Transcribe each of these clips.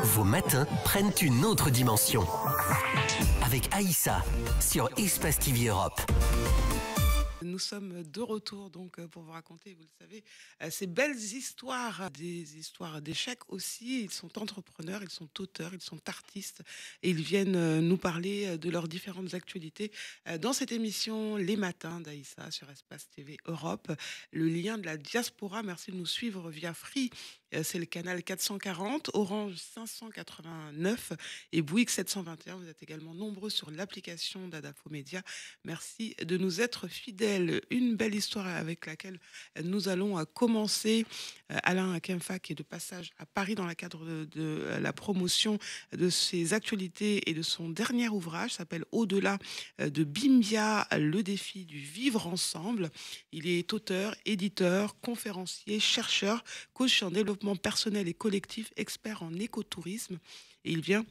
Vos matins prennent une autre dimension. Avec Aïssa sur Espace TV Europe. Nous sommes de retour donc pour vous raconter, vous le savez, ces belles histoires, des histoires d'échecs aussi. Ils sont entrepreneurs, ils sont auteurs, ils sont artistes et ils viennent nous parler de leurs différentes actualités dans cette émission Les Matins d'Aïssa sur Espace TV Europe. Le lien de la diaspora, merci de nous suivre via Free. C'est le canal 440, Orange 589 et Bouygues 721. Vous êtes également nombreux sur l'application d'Adafo Média. Merci de nous être fidèles. Une belle histoire avec laquelle nous allons commencer. Alain Kemfa qui est de passage à Paris dans le cadre de la promotion de ses actualités et de son dernier ouvrage, s'appelle Au-delà de Bimbia, le défi du vivre ensemble. Il est auteur, éditeur, conférencier, chercheur, coach en développement personnel et collectif, expert en écotourisme. Et il vient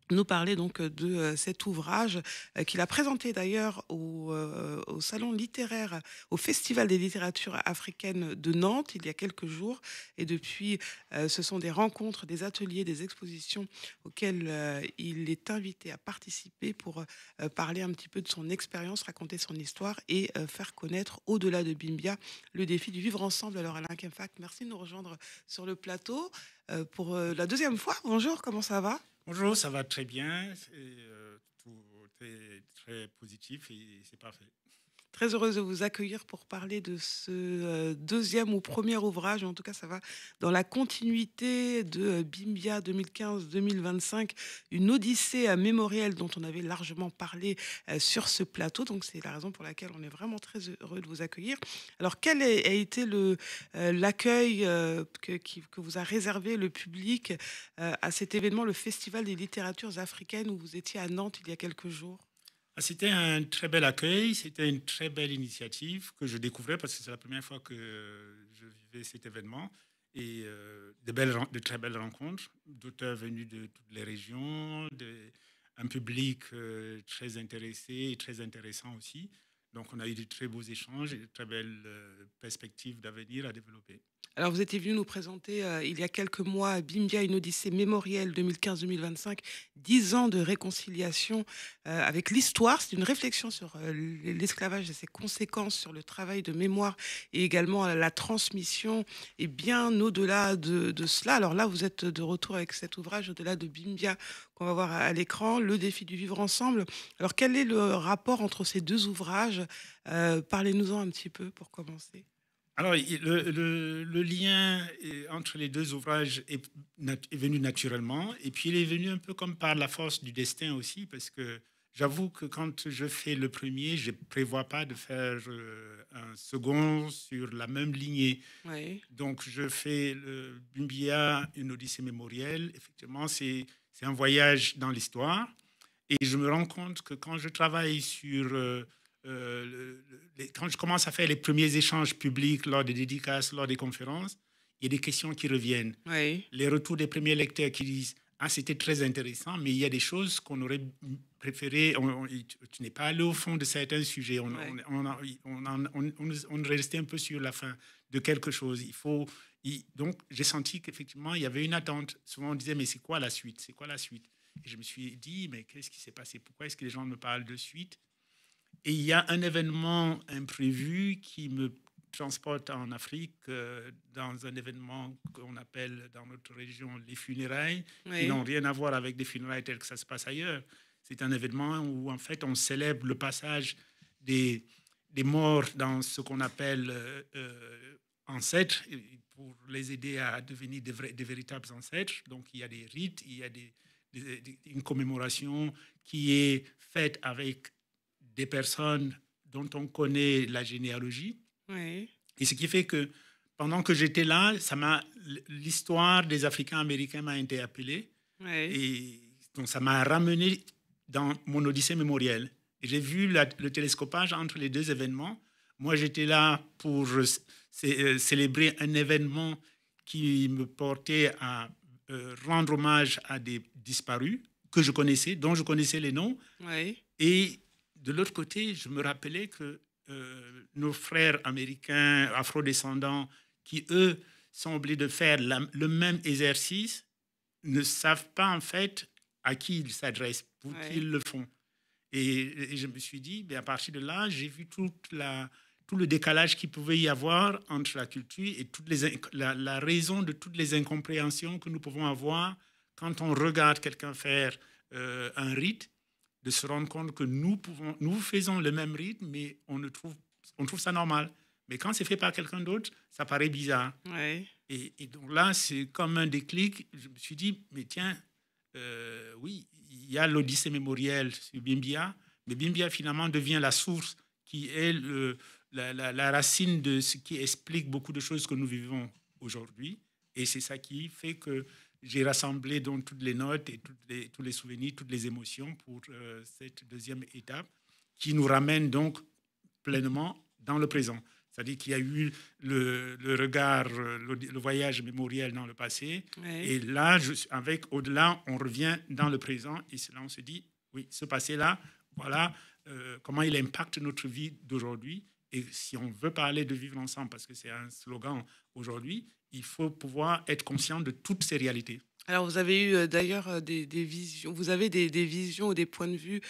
nous parler donc de cet ouvrage qu'il a présenté d'ailleurs au salon littéraire, au Festival des littératures africaines de Nantes il y a quelques jours. Et depuis, ce sont des rencontres, des ateliers, des expositions auxquelles il est invité à participer pour parler un petit peu de son expérience, raconter son histoire et faire connaître Au-delà de Bimbia, le défi du vivre ensemble. Alors Alain Kemfa, merci de nous rejoindre sur le plateau pour la deuxième fois. Bonjour, comment ça va ? Bonjour, ça va très bien. Tout est très positif et c'est parfait. Très heureuse de vous accueillir pour parler de ce deuxième ou premier ouvrage. En tout cas, ça va dans la continuité de Bimbia 2015-2025, une odyssée mémorielle dont on avait largement parlé sur ce plateau. Donc, c'est la raison pour laquelle on est vraiment très heureux de vous accueillir. Alors, quel a été l'accueil que vous a réservé le public à cet événement, le Festival des littératures africaines, où vous étiez à Nantes il y a quelques jours ? C'était un très bel accueil, c'était une très belle initiative que je découvrais parce que c'est la première fois que je vivais cet événement et de très belles rencontres d'auteurs venus de toutes les régions, un public très intéressé et très intéressant aussi. Donc on a eu de très beaux échanges et de très belles perspectives d'avenir à développer. Alors, vous étiez venu nous présenter il y a quelques mois Bimbia, une odyssée mémorielle 2015-2025, 10 ans de réconciliation avec l'histoire. C'est une réflexion sur l'esclavage et ses conséquences sur le travail de mémoire et également la transmission et bien au-delà de cela. Alors là, vous êtes de retour avec cet ouvrage Au-delà de Bimbia qu'on va voir à l'écran, Le défi du vivre ensemble. Alors, quel est le rapport entre ces deux ouvrages ? Parlez-nous-en un petit peu pour commencer. Alors, le lien entre les deux ouvrages est venu naturellement, et puis il est venu un peu comme par la force du destin aussi, parce que j'avoue que quand je fais le premier, je ne prévois pas de faire un second sur la même lignée. Oui. Donc, je fais le Bimbia, une odyssée mémorielle. Effectivement, c'est un voyage dans l'histoire, et je me rends compte que quand je travaille sur... quand je commence à faire les premiers échanges publics lors des dédicaces, lors des conférences, il y a des questions qui reviennent. Oui. Les retours des premiers lecteurs qui disent « Ah, c'était très intéressant, mais il y a des choses qu'on aurait préféré. Tu n'es pas allé au fond de certains sujets. On est resté un peu sur la fin de quelque chose. Donc, j'ai senti qu'effectivement, il y avait une attente. Souvent, on disait « Mais c'est quoi la suite? C'est quoi la suite ?» Et je me suis dit « Mais qu'est-ce qui s'est passé? Pourquoi est-ce que les gens me parlent de suite ?» Et il y a un événement imprévu qui me transporte en Afrique dans un événement qu'on appelle dans notre région les funérailles, Oui. qui n'ont rien à voir avec des funérailles telles que ça se passe ailleurs. C'est un événement où en fait on célèbre le passage des morts dans ce qu'on appelle ancêtres, pour les aider à devenir des véritables ancêtres. Donc il y a des rites, il y a une commémoration qui est faite avec des personnes dont on connaît la généalogie. Oui. Et ce qui fait que pendant que j'étais là, l'histoire des Africains américains m'a interpellé. Oui. Et donc ça m'a ramené dans mon odyssée mémorielle. Et j'ai vu le télescopage entre les deux événements. Moi, j'étais là pour célébrer un événement qui me portait à rendre hommage à des disparus que je connaissais, dont je connaissais les noms. Oui. Et de l'autre côté, je me rappelais que nos frères américains afrodescendants qui, eux, sont obligés de faire le même exercice, ne savent pas en fait à qui ils s'adressent, pour Ouais. qui ils le font. Et je me suis dit, à partir de là, j'ai vu tout le décalage qu'il pouvait y avoir entre la culture et la raison de toutes les incompréhensions que nous pouvons avoir quand on regarde quelqu'un faire un rite, de se rendre compte que nous faisons le même rythme, mais on trouve ça normal. Mais quand c'est fait par quelqu'un d'autre, ça paraît bizarre. Ouais. Et donc là, c'est comme un déclic. Je me suis dit, mais tiens, oui, il y a l'Odyssée mémorielle sur Bimbia, mais Bimbia finalement devient la source qui est la racine de ce qui explique beaucoup de choses que nous vivons aujourd'hui. Et c'est ça qui fait que j'ai rassemblé donc toutes les notes et tous les souvenirs, toutes les émotions pour cette deuxième étape qui nous ramène donc pleinement dans le présent. C'est-à-dire qu'il y a eu le regard, le voyage mémoriel dans le passé. Ouais. Et là, au-delà, on revient dans le présent. Et là, on se dit, oui, ce passé-là, voilà comment il impacte notre vie d'aujourd'hui. Et si on veut parler de vivre ensemble, parce que c'est un slogan aujourd'hui, il faut pouvoir être conscient de toutes ces réalités. Alors, vous avez eu d'ailleurs des visions, vous avez des visions ou des points de vue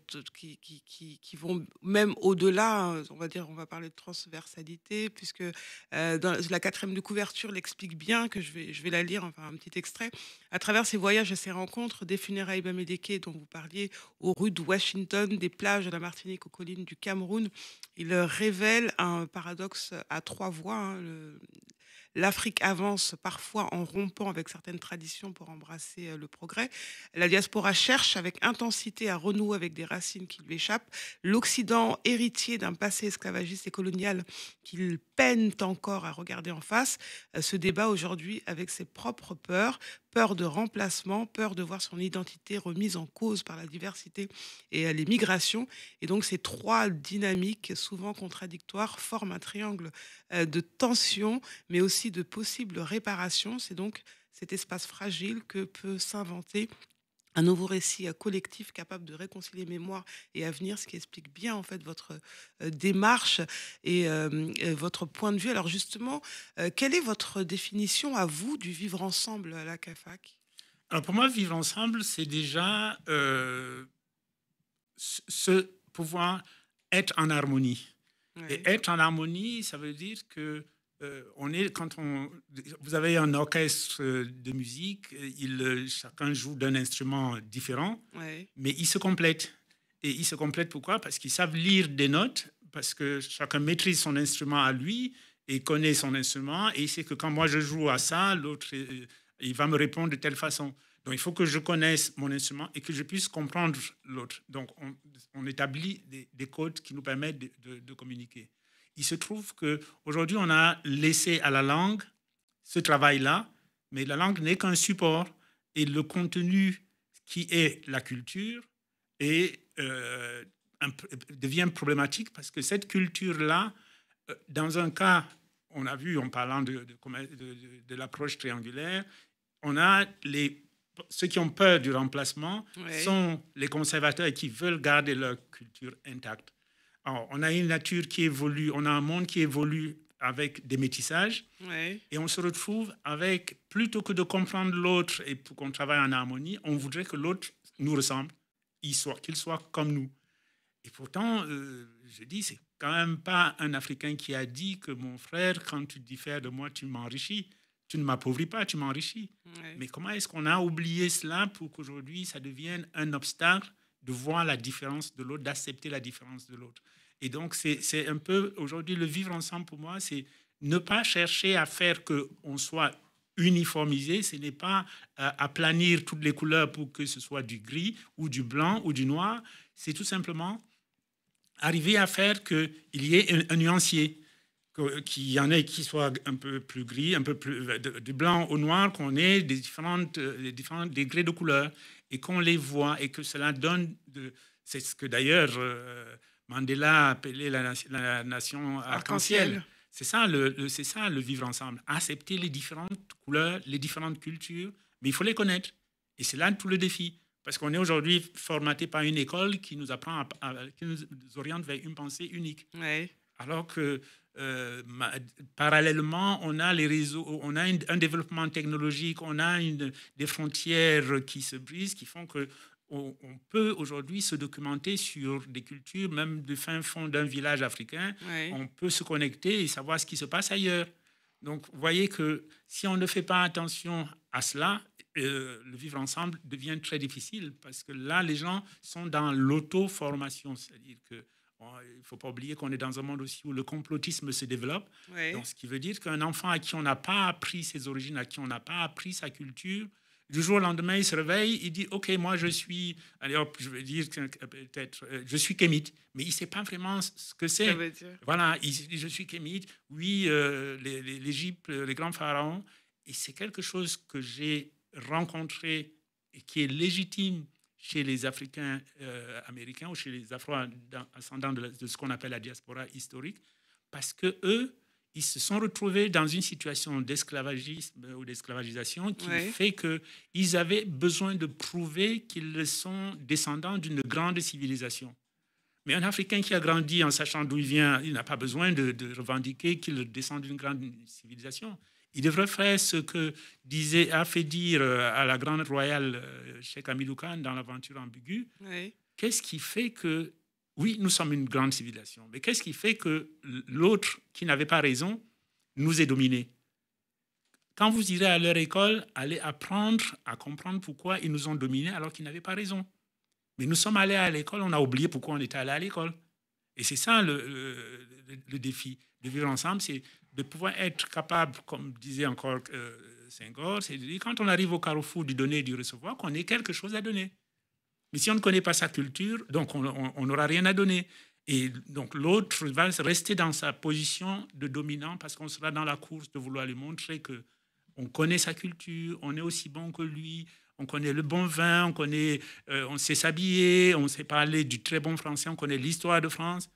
qui vont même au-delà, hein, on va dire, on va parler de transversalité, puisque dans la quatrième de couverture l'explique bien, que je vais la lire, enfin un petit extrait. À travers ses voyages et ses rencontres, des funérailles Bamileke dont vous parliez, aux rues de Washington, des plages de la Martinique aux collines du Cameroun, il révèle un paradoxe à trois voix, hein, l'Afrique avance parfois en rompant avec certaines traditions pour embrasser le progrès. La diaspora cherche avec intensité à renouer avec des racines qui lui échappent. L'Occident, héritier d'un passé esclavagiste et colonial qu'il peine encore à regarder en face, se débat aujourd'hui avec ses propres peurs. Peur de remplacement, peur de voir son identité remise en cause par la diversité et les migrations. Et donc ces trois dynamiques, souvent contradictoires, forment un triangle de tension, mais aussi de possibles réparations. C'est donc cet espace fragile que peut s'inventer un nouveau récit collectif capable de réconcilier mémoire et avenir, ce qui explique bien en fait votre démarche et votre point de vue. Alors justement, quelle est votre définition à vous du vivre ensemble à la CAFAC? Alors pour moi, vivre ensemble, c'est déjà se pouvoir être en harmonie. Et Ouais. être en harmonie, ça veut dire que vous avez un orchestre de musique, chacun joue d'un instrument différent, Ouais. mais ils se complètent. Et ils se complètent pourquoi? Parce qu'ils savent lire des notes, parce que chacun maîtrise son instrument à lui et connaît son instrument, et il sait que quand moi je joue à ça, l'autre, il va me répondre de telle façon. Donc il faut que je connaisse mon instrument et que je puisse comprendre l'autre. Donc on établit des codes qui nous permettent de communiquer. Il se trouve qu'aujourd'hui, on a laissé à la langue ce travail-là, mais la langue n'est qu'un support et le contenu qui est la culture devient problématique parce que cette culture-là, dans un cas, on a vu en parlant de l'approche triangulaire, on a ceux qui ont peur du remplacement sont les conservateurs et qui veulent garder leur culture intacte. Alors, on a une nature qui évolue, on a un monde qui évolue avec des métissages, et on se retrouve avec, plutôt que de comprendre l'autre et pour qu'on travaille en harmonie, on voudrait que l'autre nous ressemble, qu'il soit comme nous. Et pourtant, je dis, c'est quand même pas un Africain qui a dit que mon frère, quand tu diffères de moi, tu m'enrichis. Tu ne m'appauvris pas, tu m'enrichis. Mais comment est-ce qu'on a oublié cela pour qu'aujourd'hui, ça devienne un obstacle de voir la différence de l'autre, d'accepter la différence de l'autre? Et donc, c'est un peu, aujourd'hui, le vivre ensemble, pour moi, c'est ne pas chercher à faire qu'on soit uniformisé, ce n'est pas aplanir toutes les couleurs pour que ce soit du gris ou du blanc ou du noir, c'est tout simplement arriver à faire qu'il y ait un nuancier, qu'il y en ait qui soient un peu plus gris, un peu plus du blanc au noir, qu'on ait des différents degrés de couleurs et qu'on les voit et que cela donne c'est ce que d'ailleurs Mandela appelait la nation arc-en-ciel. C'est ça le vivre ensemble, accepter les différentes couleurs, les différentes cultures, mais il faut les connaître. Et c'est là tout le défi. Parce qu'on est aujourd'hui formaté par une école qui nous apprend, qui nous oriente vers une pensée unique. Alors que parallèlement, on a les réseaux, on a un développement technologique, on a des frontières qui se brisent, qui font que on peut aujourd'hui se documenter sur des cultures, même du fin fond d'un village africain. Oui. On peut se connecter et savoir ce qui se passe ailleurs. Donc, vous voyez que si on ne fait pas attention à cela, le vivre ensemble devient très difficile parce que là, les gens sont dans l'auto-formation. C'est-à-dire que il ne faut pas oublier qu'on est dans un monde aussi où le complotisme se développe. Oui. Donc, ce qui veut dire qu'un enfant à qui on n'a pas appris ses origines, à qui on n'a pas appris sa culture, du jour au lendemain, il se réveille, il dit « Ok, moi, je suis... » Allez hop, je vais dire peut-être... je suis kémite. Mais il ne sait pas vraiment ce que c'est. Ça veut dire. Voilà, il dit « Je suis kémite. » Oui, l'Égypte, les grands pharaons. Et c'est quelque chose que j'ai rencontré et qui est légitime chez les Africains américains ou chez les Afro-ascendants de ce qu'on appelle la diaspora historique, parce que eux, ils se sont retrouvés dans une situation d'esclavagisme ou d'esclavagisation qui Oui. fait qu'ils avaient besoin de prouver qu'ils sont descendants d'une grande civilisation. Mais un Africain qui a grandi en sachant d'où il vient, il n'a pas besoin de revendiquer qu'il descend d'une grande civilisation. Il devrait faire ce que a fait dire à la grande royale Cheikh Hamidou Khan dans l'aventure ambiguë. Oui. Qu'est-ce qui fait que, oui, nous sommes une grande civilisation, mais qu'est-ce qui fait que l'autre, qui n'avait pas raison, nous est dominé? Quand vous irez à leur école, allez apprendre à comprendre pourquoi ils nous ont dominés alors qu'ils n'avaient pas raison. Mais nous sommes allés à l'école, on a oublié pourquoi on était allé à l'école. Et c'est ça le défi de vivre ensemble, c'est de pouvoir être capable, comme disait encore Senghor, c'est de dire quand on arrive au carrefour du donner et du recevoir, qu'on ait quelque chose à donner. Mais si on ne connaît pas sa culture, donc on n'aura rien à donner. Et donc l'autre va rester dans sa position de dominant parce qu'on sera dans la course de vouloir lui montrer qu'on connaît sa culture, on est aussi bon que lui, on connaît le bon vin, on sait s'habiller, on sait parler du très bon français, on connaît l'histoire de France.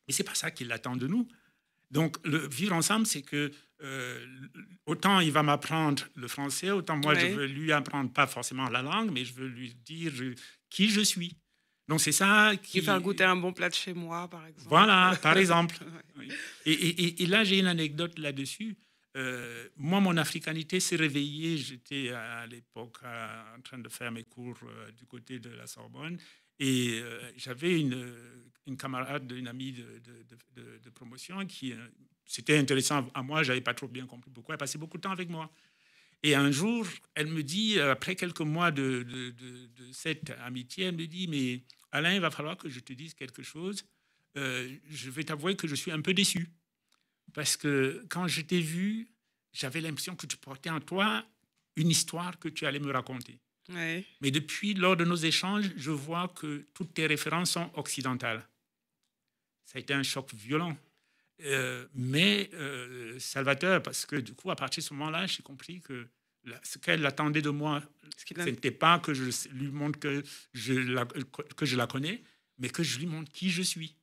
Mais ce n'est pas ça qu'il attend de nous. Donc, le vivre ensemble, c'est que autant il va m'apprendre le français, autant moi, je veux lui apprendre pas forcément la langue, mais je veux lui dire qui je suis. Donc, c'est ça qui... Faire goûter un bon plat de chez moi, par exemple. Voilà, par exemple. Ouais. Et là, j'ai une anecdote là-dessus. Moi, mon africanité s'est réveillée. J'étais à l'époque en train de faire mes cours du côté de la Sorbonne. Et j'avais une camarade, une amie de promotion qui, c'était intéressant à moi, je n'avais pas trop bien compris pourquoi, elle passait beaucoup de temps avec moi. Et un jour, elle me dit, après quelques mois de cette amitié, elle me dit, mais Alain, il va falloir que je te dise quelque chose. Je vais t'avouer que je suis un peu déçu. Parce que quand je t'ai vu, j'avais l'impression que tu portais en toi une histoire que tu allais me raconter. Ouais. Mais depuis, lors de nos échanges, je vois que toutes tes références sont occidentales. Ça a été un choc violent. Mais salvateur, parce que du coup, à partir de ce moment-là, j'ai compris que ce qu'elle attendait de moi, ce n'était pas que je lui montre que je la connais, mais que je lui montre qui je suis.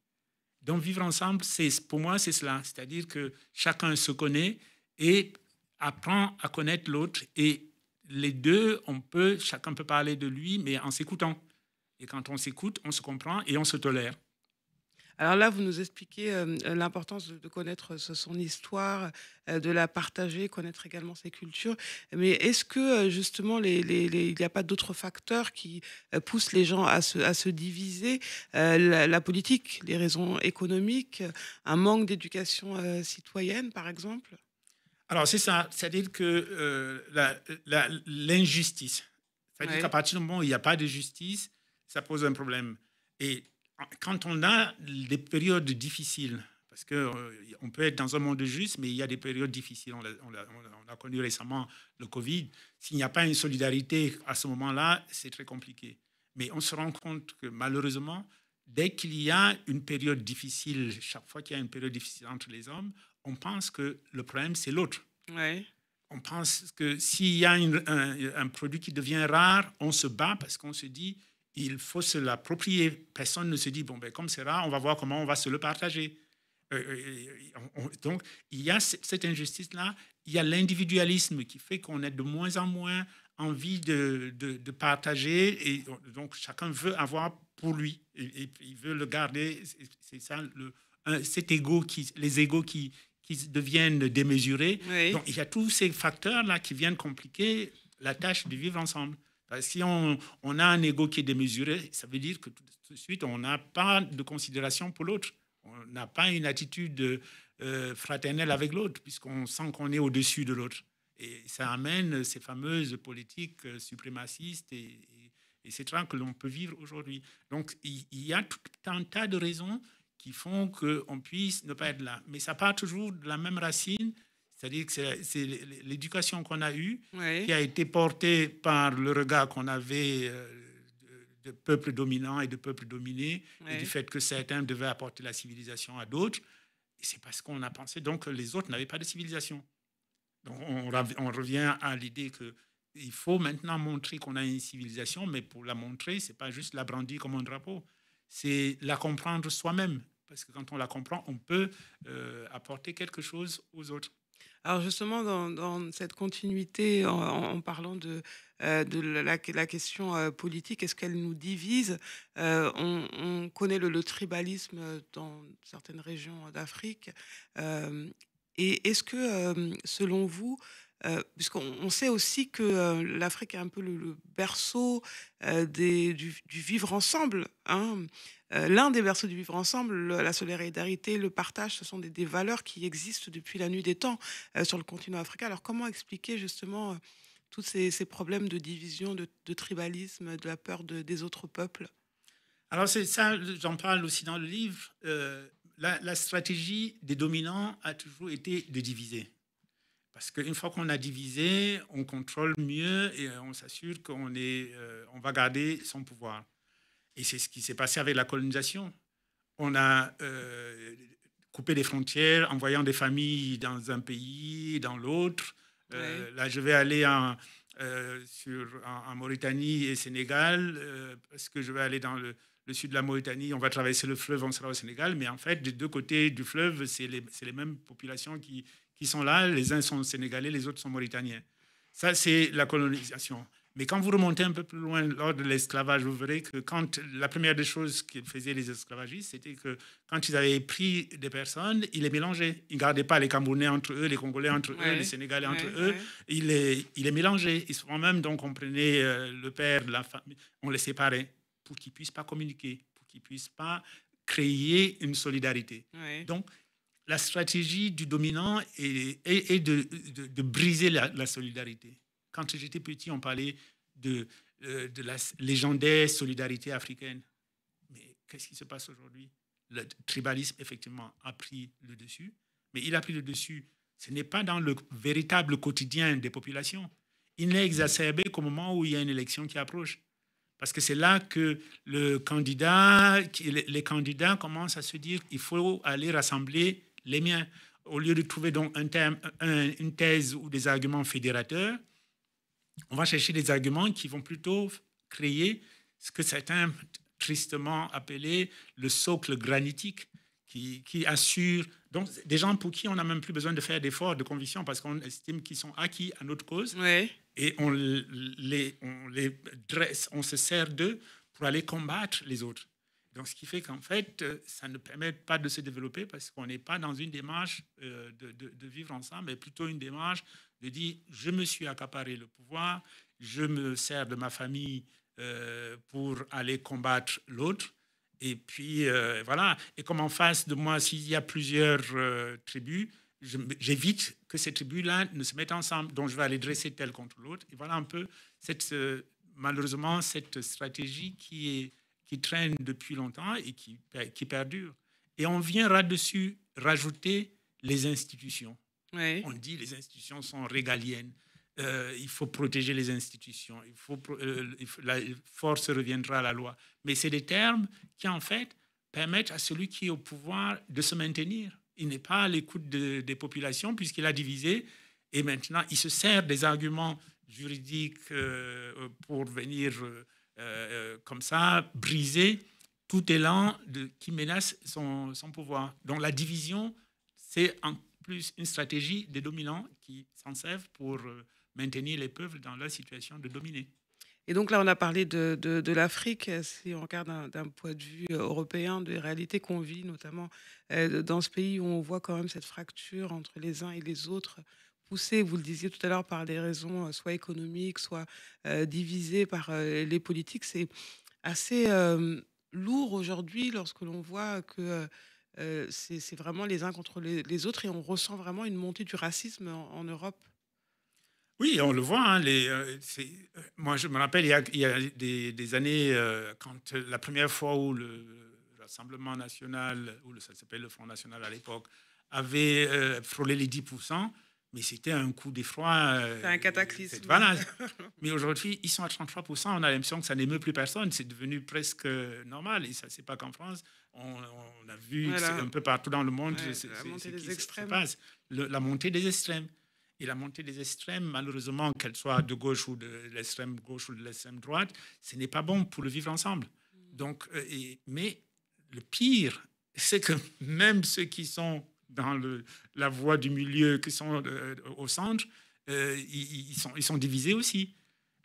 Donc, vivre ensemble, pour moi, c'est cela. C'est-à-dire que chacun se connaît et apprend à connaître l'autre. Et les deux, chacun peut parler de lui, mais en s'écoutant. Et quand on s'écoute, on se comprend et on se tolère. Alors là, vous nous expliquez l'importance de connaître son histoire, de la partager, connaître également ses cultures. Mais est-ce que justement, il n'y a pas d'autres facteurs qui poussent les gens à se diviser? La politique, les raisons économiques, un manque d'éducation citoyenne, par exemple? Alors, c'est ça. C'est-à-dire que l'injustice. C'est-à-dire qu'à partir du moment où il n'y a pas de justice, ça pose un problème. Et quand on a des périodes difficiles, parce qu'on peut être dans un monde juste, mais il y a des périodes difficiles. On a connu récemment le Covid. S'il n'y a pas une solidarité à ce moment-là, c'est très compliqué. Mais on se rend compte que malheureusement, dès qu'il y a une période difficile, chaque fois qu'il y a une période difficile entre les hommes, on pense que le problème, c'est l'autre. Ouais. On pense que s'il y a un produit qui devient rare, on se bat parce qu'on se dit il faut se l'approprier. Personne ne se dit, bon, ben, comme c'est rare, on va voir comment on va se le partager. Donc, il y a cette injustice-là. Il y a l'individualisme qui fait qu'on a de moins en moins envie de partager. Et donc, chacun veut avoir pour lui. Et il veut le garder. C'est ça cet ego les égos qui deviennent démesurés. Oui. Donc, il y a tous ces facteurs-là qui viennent compliquer la tâche de vivre ensemble. Parce que si on a un ego qui est démesuré, ça veut dire que tout de suite, on n'a pas de considération pour l'autre. On n'a pas une attitude fraternelle avec l'autre, puisqu'on sent qu'on est au-dessus de l'autre. Et ça amène ces fameuses politiques suprémacistes etc. que l'on peut vivre aujourd'hui. Donc, il y a tout un tas de raisons qui font qu'on puisse ne pas être là. Mais ça part toujours de la même racine, c'est-à-dire que c'est l'éducation qu'on a eue, Oui. qui a été portée par le regard qu'on avait de peuples dominants et de peuples dominés, Oui. et du fait que certains devaient apporter la civilisation à d'autres. Et c'est parce qu'on a pensé donc que les autres n'avaient pas de civilisation. Donc on revient à l'idée qu'il faut maintenant montrer qu'on a une civilisation, mais pour la montrer, ce n'est pas juste la brandir comme un drapeau, c'est la comprendre soi-même. Parce que quand on la comprend, on peut apporter quelque chose aux autres. Alors justement, dans cette continuité, en parlant de la question politique, est-ce qu'elle nous divise? On connaît le tribalisme dans certaines régions d'Afrique. Et est-ce que, selon vous, puisqu'on sait aussi que l'Afrique est un peu le berceau du vivre ensemble, hein, l'un des berceaux du vivre ensemble, la solidarité, le partage, ce sont des valeurs qui existent depuis la nuit des temps sur le continent africain. Alors comment expliquer justement tous ces problèmes de division, de tribalisme, de la peur des autres peuples? Alors c'est ça, j'en parle aussi dans le livre. La stratégie des dominants a toujours été de diviser. Parce qu'une fois qu'on a divisé, on contrôle mieux et on s'assure qu'on on va garder son pouvoir. Et c'est ce qui s'est passé avec la colonisation. On a coupé les frontières, envoyant des familles dans un pays, dans l'autre. Ouais. Là, je vais aller en Mauritanie et Sénégal, parce que je vais aller dans le sud de la Mauritanie, on va traverser le fleuve, on sera au Sénégal, mais en fait, des deux côtés du fleuve, c'est les mêmes populations qui sont là. Les uns sont sénégalais, les autres sont mauritaniens. Ça, c'est la colonisation. Mais quand vous remontez un peu plus loin, lors de l'esclavage, vous verrez que la première des choses qu'ils faisaient les esclavagistes, c'était que quand ils avaient pris des personnes, ils les mélangeaient. Ils ne gardaient pas les Camerounais entre eux, les Congolais entre eux, les Sénégalais entre eux. Ils les mélangeaient. Et souvent même, donc, on prenait le père de la famille, on les séparait pour qu'ils ne puissent pas communiquer, pour qu'ils ne puissent pas créer une solidarité. Donc, la stratégie du dominant est de briser la solidarité. Quand j'étais petit, on parlait de la légendaire solidarité africaine. Mais qu'est-ce qui se passe aujourd'hui? Le tribalisme, effectivement, a pris le dessus. Mais il a pris le dessus. Ce n'est pas dans le véritable quotidien des populations. Il n'est exacerbé qu'au moment où il y a une élection qui approche. Parce que c'est là que les candidats commencent à se dire qu'il faut aller rassembler les miens. Au lieu de trouver donc une thèse ou des arguments fédérateurs, on va chercher des arguments qui vont plutôt créer ce que certains tristement appelaient le socle granitique, qui assure donc des gens pour qui on n'a même plus besoin de faire d'efforts de conviction parce qu'on estime qu'ils sont acquis à notre cause. Et on les dresse, on se sert d'eux pour aller combattre les autres. Donc, ce qui fait qu'en fait, ça ne permet pas de se développer parce qu'on n'est pas dans une démarche de vivre ensemble, mais plutôt une démarche de dire je me suis accaparé le pouvoir, je me sers de ma famille pour aller combattre l'autre. Et puis, voilà. Et comme en face de moi, s'il y a plusieurs tribus, j'évite que ces tribus-là ne se mettent ensemble. Donc, je vais aller dresser telle contre l'autre. Et voilà un peu, malheureusement, cette stratégie qui traîne depuis longtemps et qui perdure. Et on vient là-dessus rajouter les institutions. On dit les institutions sont régaliennes. Il faut protéger les institutions. La force reviendra à la loi. Mais c'est des termes qui, en fait, permettent à celui qui est au pouvoir de se maintenir. Il n'est pas à l'écoute des populations puisqu'il a divisé. Et maintenant, il se sert des arguments juridiques pour venir... comme ça, briser tout élan qui menace son pouvoir. Donc la division, c'est en plus une stratégie des dominants qui s'en servent pour maintenir les peuples dans leur situation de dominés. Et donc là, on a parlé de l'Afrique. Si on regarde d'un point de vue européen, des réalités qu'on vit, notamment dans ce pays où on voit quand même cette fracture entre les uns et les autres, poussée, vous le disiez tout à l'heure, par des raisons soit économiques, soit divisées par les politiques, c'est assez lourd aujourd'hui lorsque l'on voit que c'est vraiment les uns contre les autres et on ressent vraiment une montée du racisme en Europe. Oui, on le voit. Hein, moi, je me rappelle, il y a des années, quand la première fois où le Rassemblement national, ça s'appelle le Front national à l'époque, avait frôlé les 10%, mais c'était un coup d'effroi. C'est un cataclysme. Voilà. Mais aujourd'hui, ils sont à 33%. On a l'impression que ça n'émeut plus personne. C'est devenu presque normal. Et ça, c'est pas qu'en France. On a vu que Voilà. c'est un peu partout dans le monde. Ouais, la montée des extrêmes. La montée des extrêmes. Et la montée des extrêmes, malheureusement, qu'elle soit de gauche ou de l'extrême gauche ou de l'extrême droite, ce n'est pas bon pour le vivre ensemble. Donc, mais le pire, c'est que même ceux qui sont dans la voie du milieu, qui sont au centre, ils sont divisés aussi.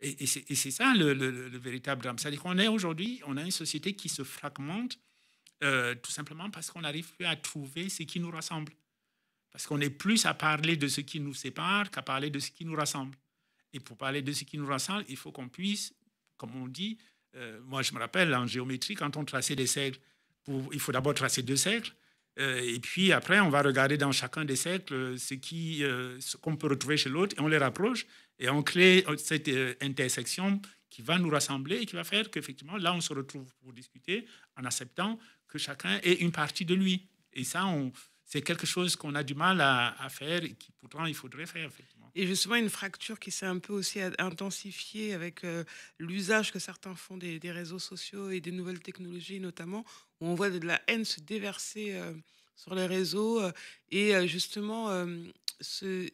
Et c'est ça le véritable drame. C'est-à-dire qu'on est aujourd'hui, on a une société qui se fragmente tout simplement parce qu'on n'arrive plus à trouver ce qui nous rassemble. Parce qu'on est plus à parler de ce qui nous sépare qu'à parler de ce qui nous rassemble. Et pour parler de ce qui nous rassemble, il faut qu'on puisse, comme on dit, moi je me rappelle en géométrie, quand on traçait des cercles, il faut d'abord tracer 2 cercles, et puis après on va regarder dans chacun des cercles ce qu'on peut retrouver chez l'autre, et on les rapproche, et on crée cette intersection qui va nous rassembler et qui va faire qu'effectivement, là on se retrouve pour discuter en acceptant que chacun ait une partie de lui. Et ça, c'est quelque chose qu'on a du mal à faire et qui pourtant il faudrait faire, effectivement. Et justement, une fracture qui s'est un peu aussi intensifiée avec l'usage que certains font des réseaux sociaux et des nouvelles technologies notamment, où on voit de la haine se déverser sur les réseaux et justement ces,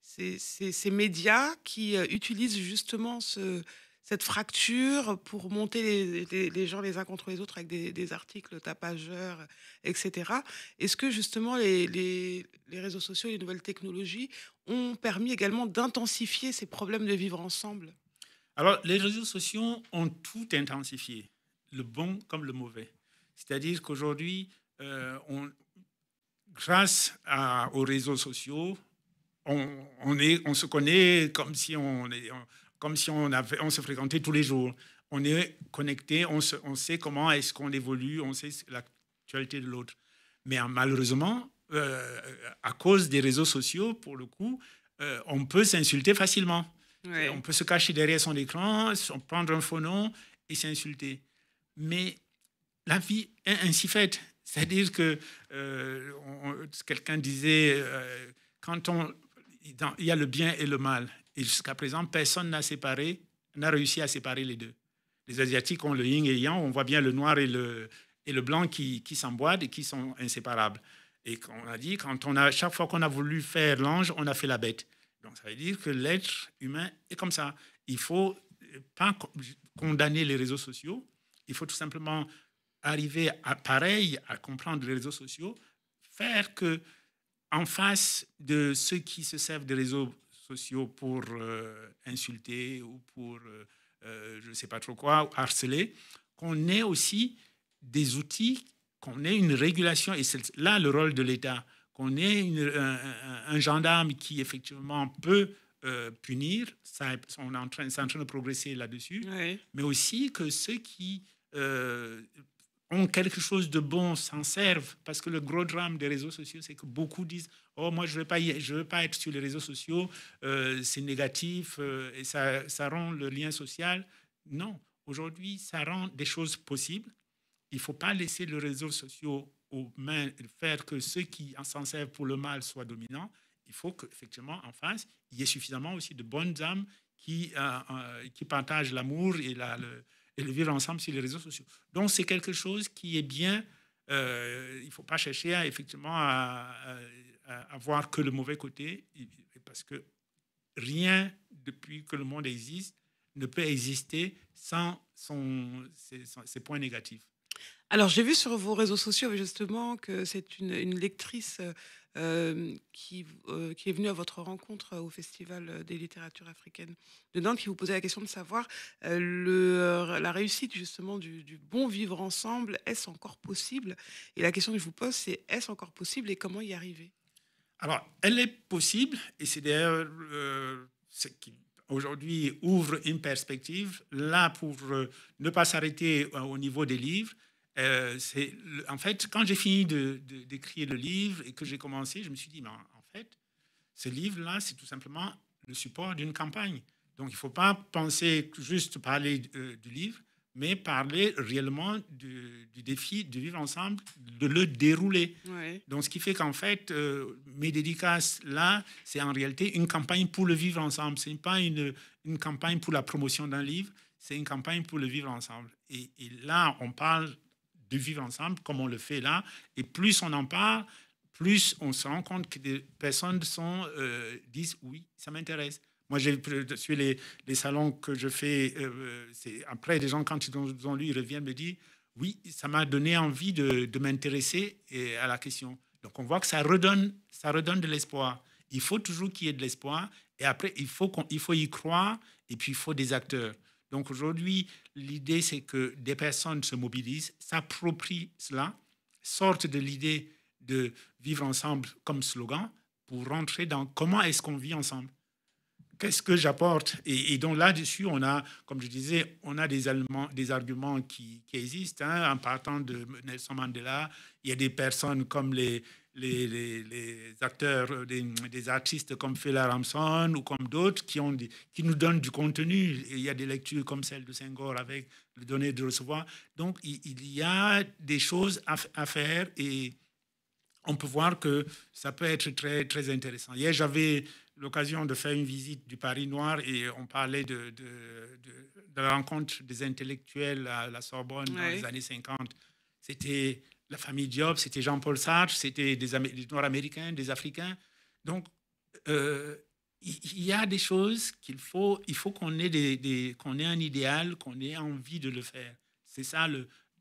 ces médias qui utilisent justement cette fracture pour monter les gens les uns contre les autres avec des articles tapageurs, etc. Est-ce que justement les réseaux sociaux et les nouvelles technologies ont permis également d'intensifier ces problèmes de vivre ensemble? Alors, les réseaux sociaux ont tout intensifié, le bon comme le mauvais. C'est-à-dire qu'aujourd'hui, grâce aux réseaux sociaux, on se connaît comme si on se fréquentait tous les jours. On est connecté, on sait comment est-ce qu'on évolue, on sait l'actualité de l'autre. Mais malheureusement, à cause des réseaux sociaux, pour le coup, on peut s'insulter facilement. Ouais. On peut se cacher derrière son écran, prendre un faux nom et s'insulter. Mais la vie est ainsi faite. C'est-à-dire que quelqu'un disait, il y a le bien et le mal. Et jusqu'à présent, personne n'a réussi à séparer les deux. Les Asiatiques ont le yin et yang, on voit bien le noir et le blanc qui s'emboîtent et qui sont inséparables. Et on a dit, chaque fois qu'on a voulu faire l'ange, on a fait la bête. Donc ça veut dire que l'être humain est comme ça. Il ne faut pas condamner les réseaux sociaux, il faut tout simplement arriver à comprendre les réseaux sociaux, faire que en face de ceux qui se servent des réseaux sociaux pour insulter ou pour je ne sais pas trop quoi, harceler, qu'on ait aussi des outils, qu'on ait une régulation, et c'est là le rôle de l'État, qu'on ait un gendarme qui effectivement peut punir, c'est en train de progresser là-dessus, Ouais. mais aussi que ceux qui ont quelque chose de bon s'en servent, parce que le gros drame des réseaux sociaux, c'est que beaucoup disent « Oh, moi, je veux pas être sur les réseaux sociaux, c'est négatif et ça rend le lien social. » Non, aujourd'hui, ça rend des choses possibles. Il ne faut pas laisser les réseaux sociaux aux mains, faire que ceux qui s'en servent pour le mal soient dominants. Il faut qu'effectivement, en face, il y ait suffisamment aussi de bonnes âmes qui partagent l'amour et le vivre ensemble sur les réseaux sociaux. Donc, c'est quelque chose qui est bien. Il ne faut pas chercher effectivement à voir que le mauvais côté, parce que rien, depuis que le monde existe, ne peut exister sans ses points négatifs. Alors, j'ai vu sur vos réseaux sociaux justement que c'est une lectrice qui est venu à votre rencontre au Festival des littératures africaines de Nantes, qui vous posait la question de savoir la réussite justement du bon vivre ensemble, est-ce encore possible? Et la question que je vous pose, c'est est-ce encore possible et comment y arriver? Alors, elle est possible, et c'est d'ailleurs ce qui aujourd'hui ouvre une perspective. Là, pour ne pas s'arrêter au niveau des livres, en fait, quand j'ai fini d'écrire le livre et que j'ai commencé, je me suis dit, mais en fait, ce livre-là, c'est tout simplement le support d'une campagne. Donc, il ne faut pas penser juste parler du livre, mais parler réellement du défi de vivre ensemble, de le dérouler. Ouais. Donc, ce qui fait qu'en fait, mes dédicaces, là, c'est en réalité une campagne pour le vivre ensemble. Ce n'est pas une campagne pour la promotion d'un livre, c'est une campagne pour le vivre ensemble. Et là, on parle de vivre ensemble, comme on le fait là. Et plus on en parle, plus on se rend compte que des personnes disent « oui, ça m'intéresse ». Moi, j'ai sur les salons que je fais, après, les gens, quand ils ont lu, ils reviennent me dire « oui, ça m'a donné envie de m'intéresser à la question ». Donc, on voit que ça redonne de l'espoir. Il faut toujours qu'il y ait de l'espoir. Et après, il faut y croire. Et puis, il faut des acteurs. Donc, aujourd'hui, l'idée, c'est que des personnes se mobilisent, s'approprient cela, sortent de l'idée de vivre ensemble comme slogan pour rentrer dans comment est-ce qu'on vit ensemble. Qu'est-ce que j'apporte? Et donc là-dessus, on a, comme je disais, on a des arguments qui existent. Hein, en partant de Nelson Mandela, il y a des personnes comme les acteurs, des artistes comme Fela Ramson ou comme d'autres qui nous donnent du contenu. Et il y a des lectures comme celle de Senghor avec le donner et de recevoir. Donc, il y a des choses à faire et on peut voir que ça peut être très, très intéressant. Hier, j'avais l'occasion de faire une visite du Paris Noir et on parlait de la rencontre des intellectuels à la Sorbonne dans les années 50. C'était la famille Diop, c'était Jean-Paul Sartre, c'était des Nord-Américains, des Africains. Donc, il y a des choses il faut qu'on ait, qu'on ait un idéal, qu'on ait envie de le faire. C'est ça,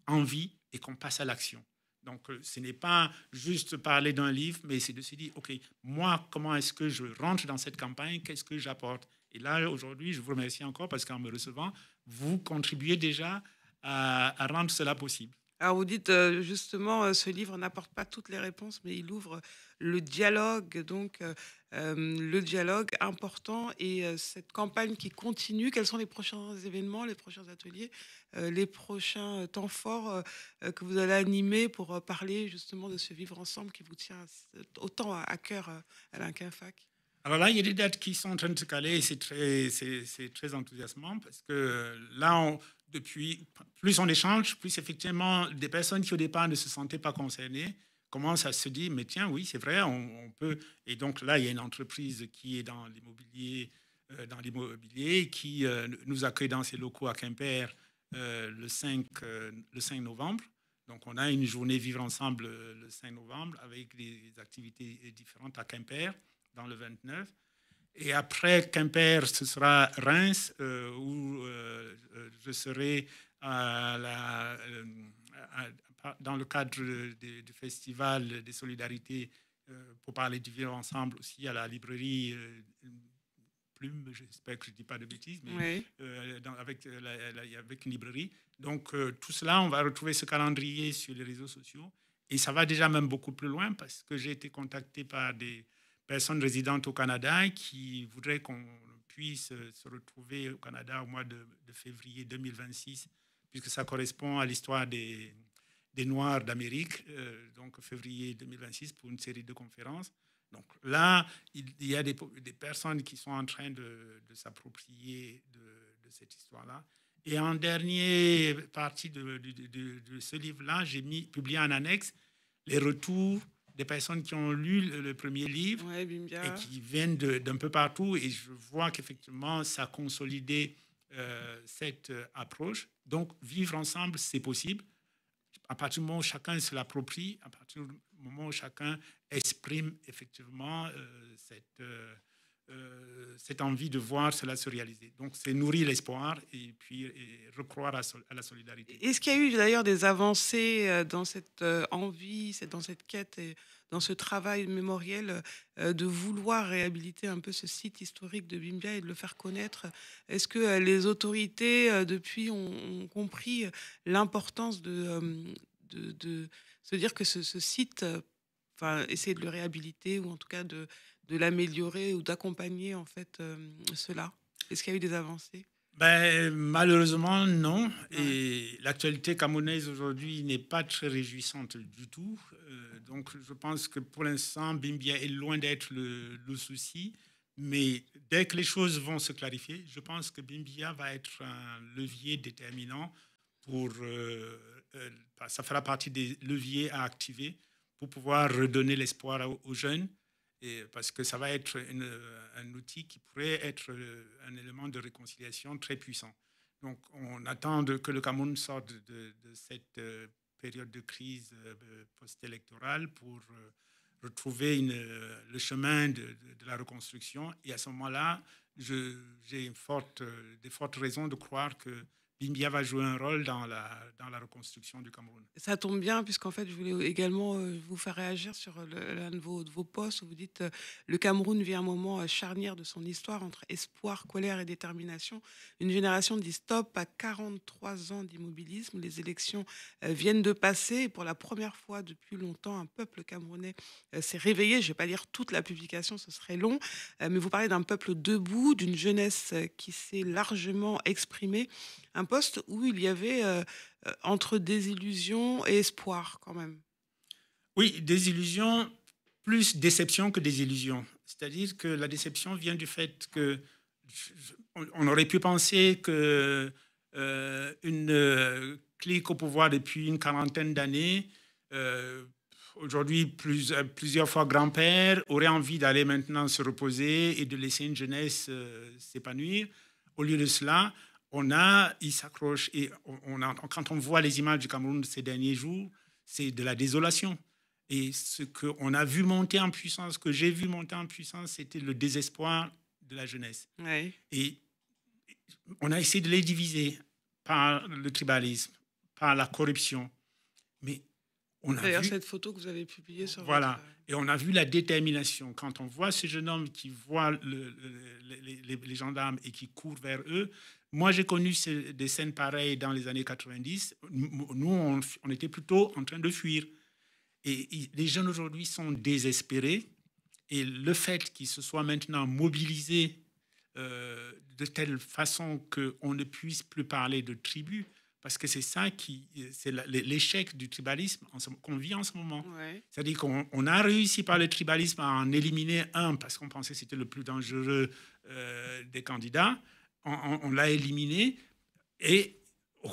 envie, et qu'on passe à l'action. Donc, ce n'est pas juste parler d'un livre, mais c'est de se dire, OK, moi, comment est-ce que je rentre dans cette campagne? Qu'est-ce que j'apporte? Et là, aujourd'hui, je vous remercie encore parce qu'en me recevant, vous contribuez déjà à rendre cela possible. Alors vous dites justement, ce livre n'apporte pas toutes les réponses, mais il ouvre le dialogue, donc le dialogue important et cette campagne qui continue. Quels sont les prochains événements, les prochains ateliers, les prochains temps forts que vous allez animer pour parler justement de ce vivre ensemble qui vous tient autant à cœur, Alain Quinfac? Alors là, il y a des dates qui sont en train de se caler et c'est très enthousiasmant parce que là, depuis, plus on échange, plus effectivement des personnes qui au départ ne se sentaient pas concernées commencent à se dire, mais tiens, oui, c'est vrai, on peut. Et donc là, il y a une entreprise qui est dans l'immobilier qui nous accueille dans ses locaux à Quimper le 5 novembre. Donc on a une journée Vivre Ensemble le 5 novembre avec des activités différentes à Quimper dans le 29. Et après Quimper, ce sera Reims, où je serai dans le cadre du Festival des Solidarités pour parler du vivre ensemble aussi à la librairie Plume, j'espère que je ne dis pas de bêtises, mais avec une librairie. Donc tout cela, on va retrouver ce calendrier sur les réseaux sociaux. Et ça va déjà même beaucoup plus loin parce que j'ai été contacté par des personnes résidentes au Canada qui voudraient qu'on puisse se retrouver au Canada au mois de février 2026, puisque ça correspond à l'histoire des Noirs d'Amérique, donc février 2026 pour une série de conférences. Donc là, il y a des personnes qui sont en train de s'approprier de cette histoire-là. Et en dernière partie de ce livre-là, j'ai publié en annexe les retours des personnes qui ont lu le premier livre et qui viennent d'un peu partout. Et je vois qu'effectivement, ça a consolidé cette approche. Donc, vivre ensemble, c'est possible. À partir du moment où chacun se l'approprie, à partir du moment où chacun exprime effectivement cette envie de voir cela se réaliser. Donc, c'est nourrir l'espoir et puis recroire à la solidarité. Est-ce qu'il y a eu d'ailleurs des avancées dans cette envie, dans cette quête et dans ce travail mémoriel de vouloir réhabiliter un peu ce site historique de Bimbia et de le faire connaître? Est-ce que les autorités, depuis, ont compris l'importance de se dire que ce site, enfin, essayer de le réhabiliter ou en tout cas de l'améliorer ou d'accompagner en fait cela? Est-ce qu'il y a eu des avancées? Ben, malheureusement, non. Ouais. Et l'actualité camerounaise aujourd'hui n'est pas très réjouissante du tout. Donc, je pense que pour l'instant, Bimbia est loin d'être le souci. Mais dès que les choses vont se clarifier, je pense que Bimbia va être un levier déterminant pour. Ça fera partie des leviers à activer pour pouvoir redonner l'espoir aux jeunes. Et parce que ça va être un outil qui pourrait être un élément de réconciliation très puissant. Donc, on attend que le Cameroun sorte de cette période de crise post-électorale pour retrouver le chemin de la reconstruction. Et à ce moment-là, j'ai des fortes raisons de croire que Bimbia va jouer un rôle dans la reconstruction du Cameroun. Ça tombe bien, puisqu'en fait, je voulais également vous faire réagir sur l'un de vos posts où vous dites le Cameroun vit un moment charnière de son histoire entre espoir, colère et détermination. Une génération dit stop à 43 ans d'immobilisme. Les élections viennent de passer et pour la première fois depuis longtemps, un peuple camerounais s'est réveillé. Je ne vais pas lire toute la publication, ce serait long, mais vous parlez d'un peuple debout, d'une jeunesse qui s'est largement exprimée. Un poste où il y avait entre désillusion et espoir quand même. Oui, désillusion, plus déception que désillusion. C'est-à-dire que la déception vient du fait que on aurait pu penser que une clique au pouvoir depuis une quarantaine d'années, aujourd'hui plusieurs fois grand-père, aurait envie d'aller maintenant se reposer et de laisser une jeunesse s'épanouir. Au lieu de cela, il s'accroche et quand on voit les images du Cameroun de ces derniers jours, c'est de la désolation. Et ce qu'on a vu monter en puissance, que j'ai vu monter en puissance, c'était le désespoir de la jeunesse. Ouais. Et on a essayé de les diviser par le tribalisme, par la corruption. Mais on a D'ailleurs, vu cette photo que vous avez publiée sur voilà. votre... Et on a vu la détermination. Quand on voit ce jeune homme qui voit les gendarmes et qui court vers eux, moi j'ai connu des scènes pareilles dans les années 90. Nous, on était plutôt en train de fuir. Et les jeunes aujourd'hui sont désespérés. Et le fait qu'ils se soient maintenant mobilisés de telle façon qu'on ne puisse plus parler de tribu, parce que c'est ça c'est l'échec du tribalisme qu'on vit en ce moment. Ouais. C'est-à-dire qu'on a réussi par le tribalisme à en éliminer un parce qu'on pensait que c'était le plus dangereux des candidats. On l'a éliminé et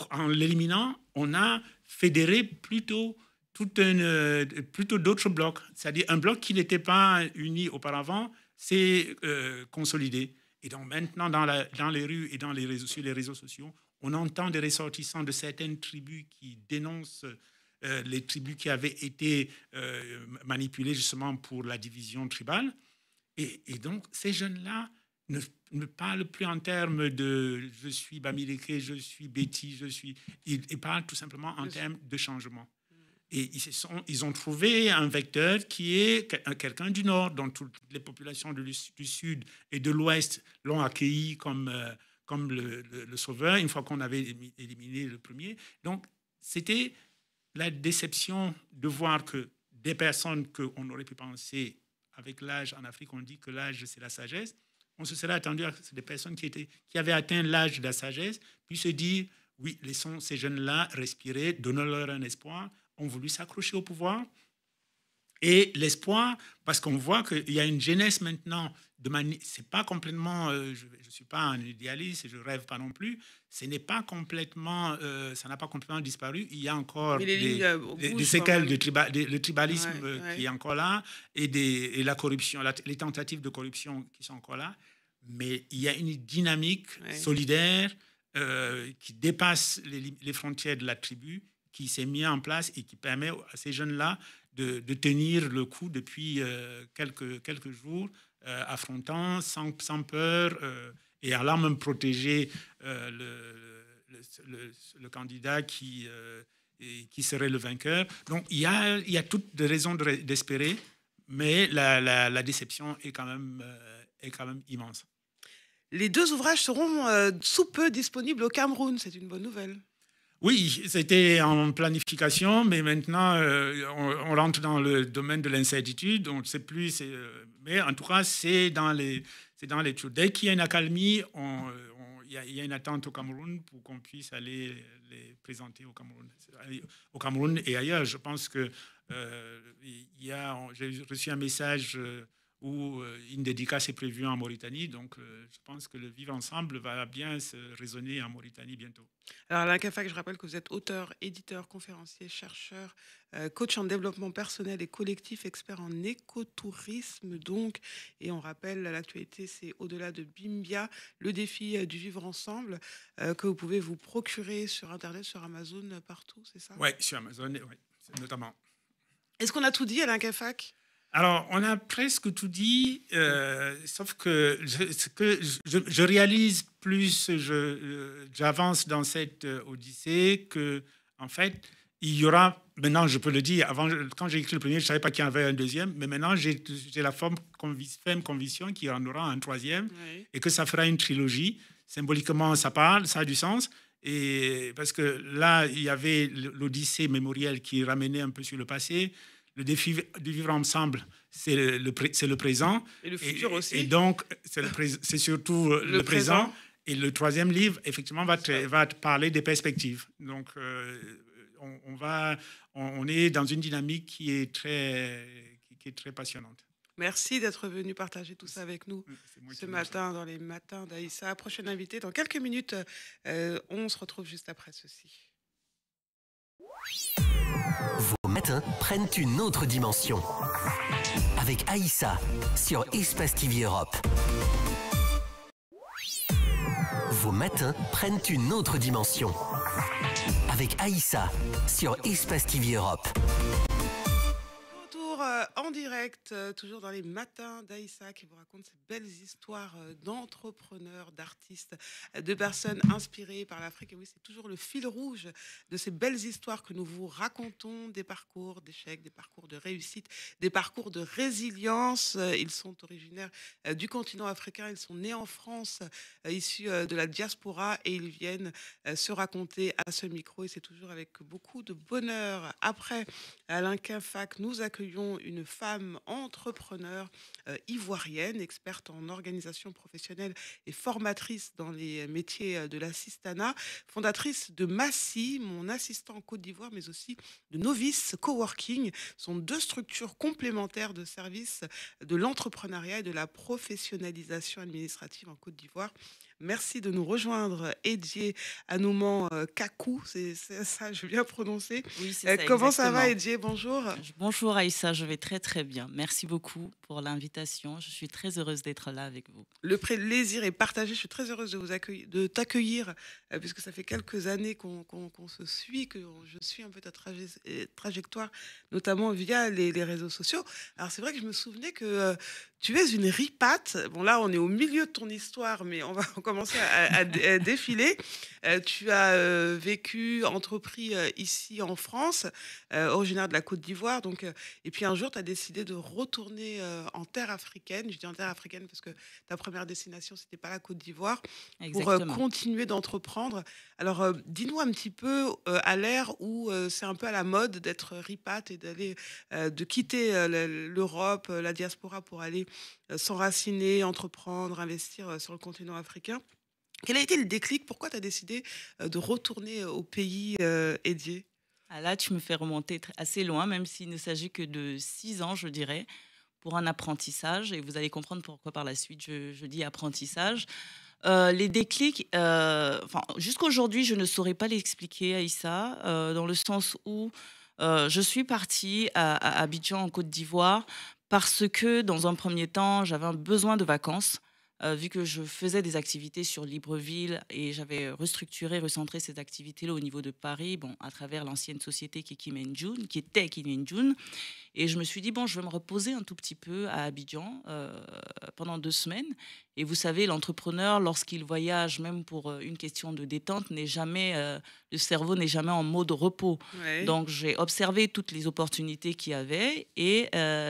en l'éliminant, on a fédéré plutôt d'autres blocs. C'est-à-dire un bloc qui n'était pas uni auparavant s'est consolidé. Et donc maintenant, dans les rues et sur les réseaux sociaux, on entend des ressortissants de certaines tribus qui dénoncent les tribus qui avaient été manipulées justement pour la division tribale. Et donc, ces jeunes-là ne parlent plus en termes de « je suis Bamileke, je suis Betty, je suis… » Ils parlent tout simplement en termes de changement. Et ils ont trouvé un vecteur qui est quelqu'un du Nord, dont toutes les populations du Sud et de l'Ouest l'ont accueilli comme le sauveur, une fois qu'on avait éliminé le premier. Donc, c'était la déception de voir que des personnes qu'on aurait pu penser, avec l'âge en Afrique, on dit que l'âge, c'est la sagesse. On se serait attendu à des personnes qui avaient atteint l'âge de la sagesse, puis se dire, oui, laissons ces jeunes-là respirer, donnons-leur un espoir, ont voulu s'accrocher au pouvoir. Et l'espoir, parce qu'on voit qu'il y a une jeunesse maintenant, c'est pas complètement, je ne suis pas un idéaliste, je ne rêve pas non plus, ça n'a pas complètement disparu. Il y a encore des séquelles, le tribalisme qui est encore là, et la corruption, les tentatives de corruption qui sont encore là. Mais il y a une dynamique solidaire qui dépasse les frontières de la tribu, qui s'est mise en place et qui permet à ces jeunes-là de tenir le coup depuis quelques jours affrontant, sans peur, et allant même protéger le candidat qui serait le vainqueur. Donc il y a toutes les raisons d'espérer, mais la déception est quand même immense. Les deux ouvrages seront sous peu disponibles au Cameroun, c'est une bonne nouvelle. Oui, c'était en planification, mais maintenant, on rentre dans le domaine de l'incertitude. On ne sait plus, mais en tout cas, c'est dans les trucs. Dès qu'il y a une accalmie, il y a une attente au Cameroun pour qu'on puisse aller les présenter au Cameroun et ailleurs. Je pense que j'ai reçu un message où une dédicace est prévue en Mauritanie. Donc, je pense que le vivre ensemble va bien se résonner en Mauritanie bientôt. Alors, Alain Caffac, je rappelle que vous êtes auteur, éditeur, conférencier, chercheur, coach en développement personnel et collectif, expert en écotourisme, donc. Et on rappelle, l'actualité, c'est au-delà de Bimbia, le défi du vivre ensemble, que vous pouvez vous procurer sur Internet, sur Amazon, partout, c'est ça? Oui, sur Amazon, notamment. Est-ce qu'on a tout dit, Alain Caffac? Alors, on a presque tout dit, sauf que je réalise plus j'avance dans cette odyssée que, en fait, il y aura, maintenant je peux le dire, avant, quand j'ai écrit le premier, je ne savais pas qu'il y en avait un deuxième, mais maintenant j'ai la ferme conviction qu'il y en aura un troisième, oui, et que ça fera une trilogie. Symboliquement, ça parle, ça a du sens. Et parce que là, il y avait l'Odyssée mémorielle qui ramenait un peu sur le passé. Le défi de vivre ensemble, c'est le présent. Et le futur aussi. Et donc, c'est surtout le présent. Et le troisième livre, effectivement, va parler des perspectives. Donc, on est dans une dynamique qui est très passionnante. Merci d'être venu partager tout ça avec nous ce matin dans les matins d'Aïssa. Prochaine invitée dans quelques minutes. On se retrouve juste après ceci. Vos matins prennent une autre dimension. Avec Aïssa sur Espace TV Europe. Vos matins prennent une autre dimension. Avec Aïssa sur Espace TV Europe. En direct, toujours dans les matins d'Aïssa qui vous raconte ces belles histoires d'entrepreneurs, d'artistes, de personnes inspirées par l'Afrique. Et oui, c'est toujours le fil rouge de ces belles histoires que nous vous racontons, des parcours d'échecs, des parcours de réussite, des parcours de résilience. Ils sont originaires du continent africain, ils sont nés en France, issus de la diaspora, et ils viennent se raconter à ce micro. Et c'est toujours avec beaucoup de bonheur. Après Alain Caffac, nous accueillons une femme entrepreneur ivoirienne, experte en organisation professionnelle et formatrice dans les métiers de l'assistanat, fondatrice de Massi, mon assistant en Côte d'Ivoire, mais aussi de Novice Coworking. Ce sont deux structures complémentaires de services de l'entrepreneuriat et de la professionnalisation administrative en Côte d'Ivoire. Merci de nous rejoindre, Edje Anouman Kakou, c'est ça, je viens prononcer. Oui, c'est ça. Comment exactement. ça va, Edje? Bonjour. Bonjour Aïssa, je vais très très bien. Merci beaucoup pour l'invitation. Je suis très heureuse d'être là avec vous. Le plaisir est partagé. Je suis très heureuse de t'accueillir, puisque ça fait quelques années qu'on se suit, que je suis un peu ta trajectoire, notamment via les réseaux sociaux. Alors c'est vrai que je me souvenais que tu es une ripate. Bon, là, on est au milieu de ton histoire, mais on va commencer à défiler. Tu as vécu, entrepris ici en France, originaire de la Côte d'Ivoire. Donc, et puis un jour, tu as décidé de retourner en terre africaine. Je dis en terre africaine parce que ta première destination, ce n'était pas la Côte d'Ivoire, pour continuer d'entreprendre. Alors, dis-nous un petit peu, à l'ère où c'est un peu à la mode d'être ripate et de quitter l'Europe, la diaspora pour aller s'enraciner, entreprendre, investir sur le continent africain. Quel a été le déclic? Pourquoi tu as décidé de retourner au pays, Edje? Là, tu me fais remonter assez loin, même s'il ne s'agit que de 6 ans, je dirais, pour un apprentissage. Et vous allez comprendre pourquoi par la suite je dis apprentissage. Les déclics, jusqu'à aujourd'hui, je ne saurais pas l'expliquer, Aïssa, dans le sens où je suis partie à Abidjan, en Côte d'Ivoire, parce que, dans un premier temps, j'avais un besoin de vacances. vu que je faisais des activités sur Libreville et j'avais restructuré, recentré ces activités-là au niveau de Paris, bon, à travers l'ancienne société qui est Kim June, qui était Kim June. Et je me suis dit, bon, je vais me reposer un tout petit peu à Abidjan pendant 2 semaines. Et vous savez, l'entrepreneur, lorsqu'il voyage, même pour une question de détente, n'est jamais, le cerveau n'est jamais en mode repos. Ouais. Donc, j'ai observé toutes les opportunités qu'il y avait et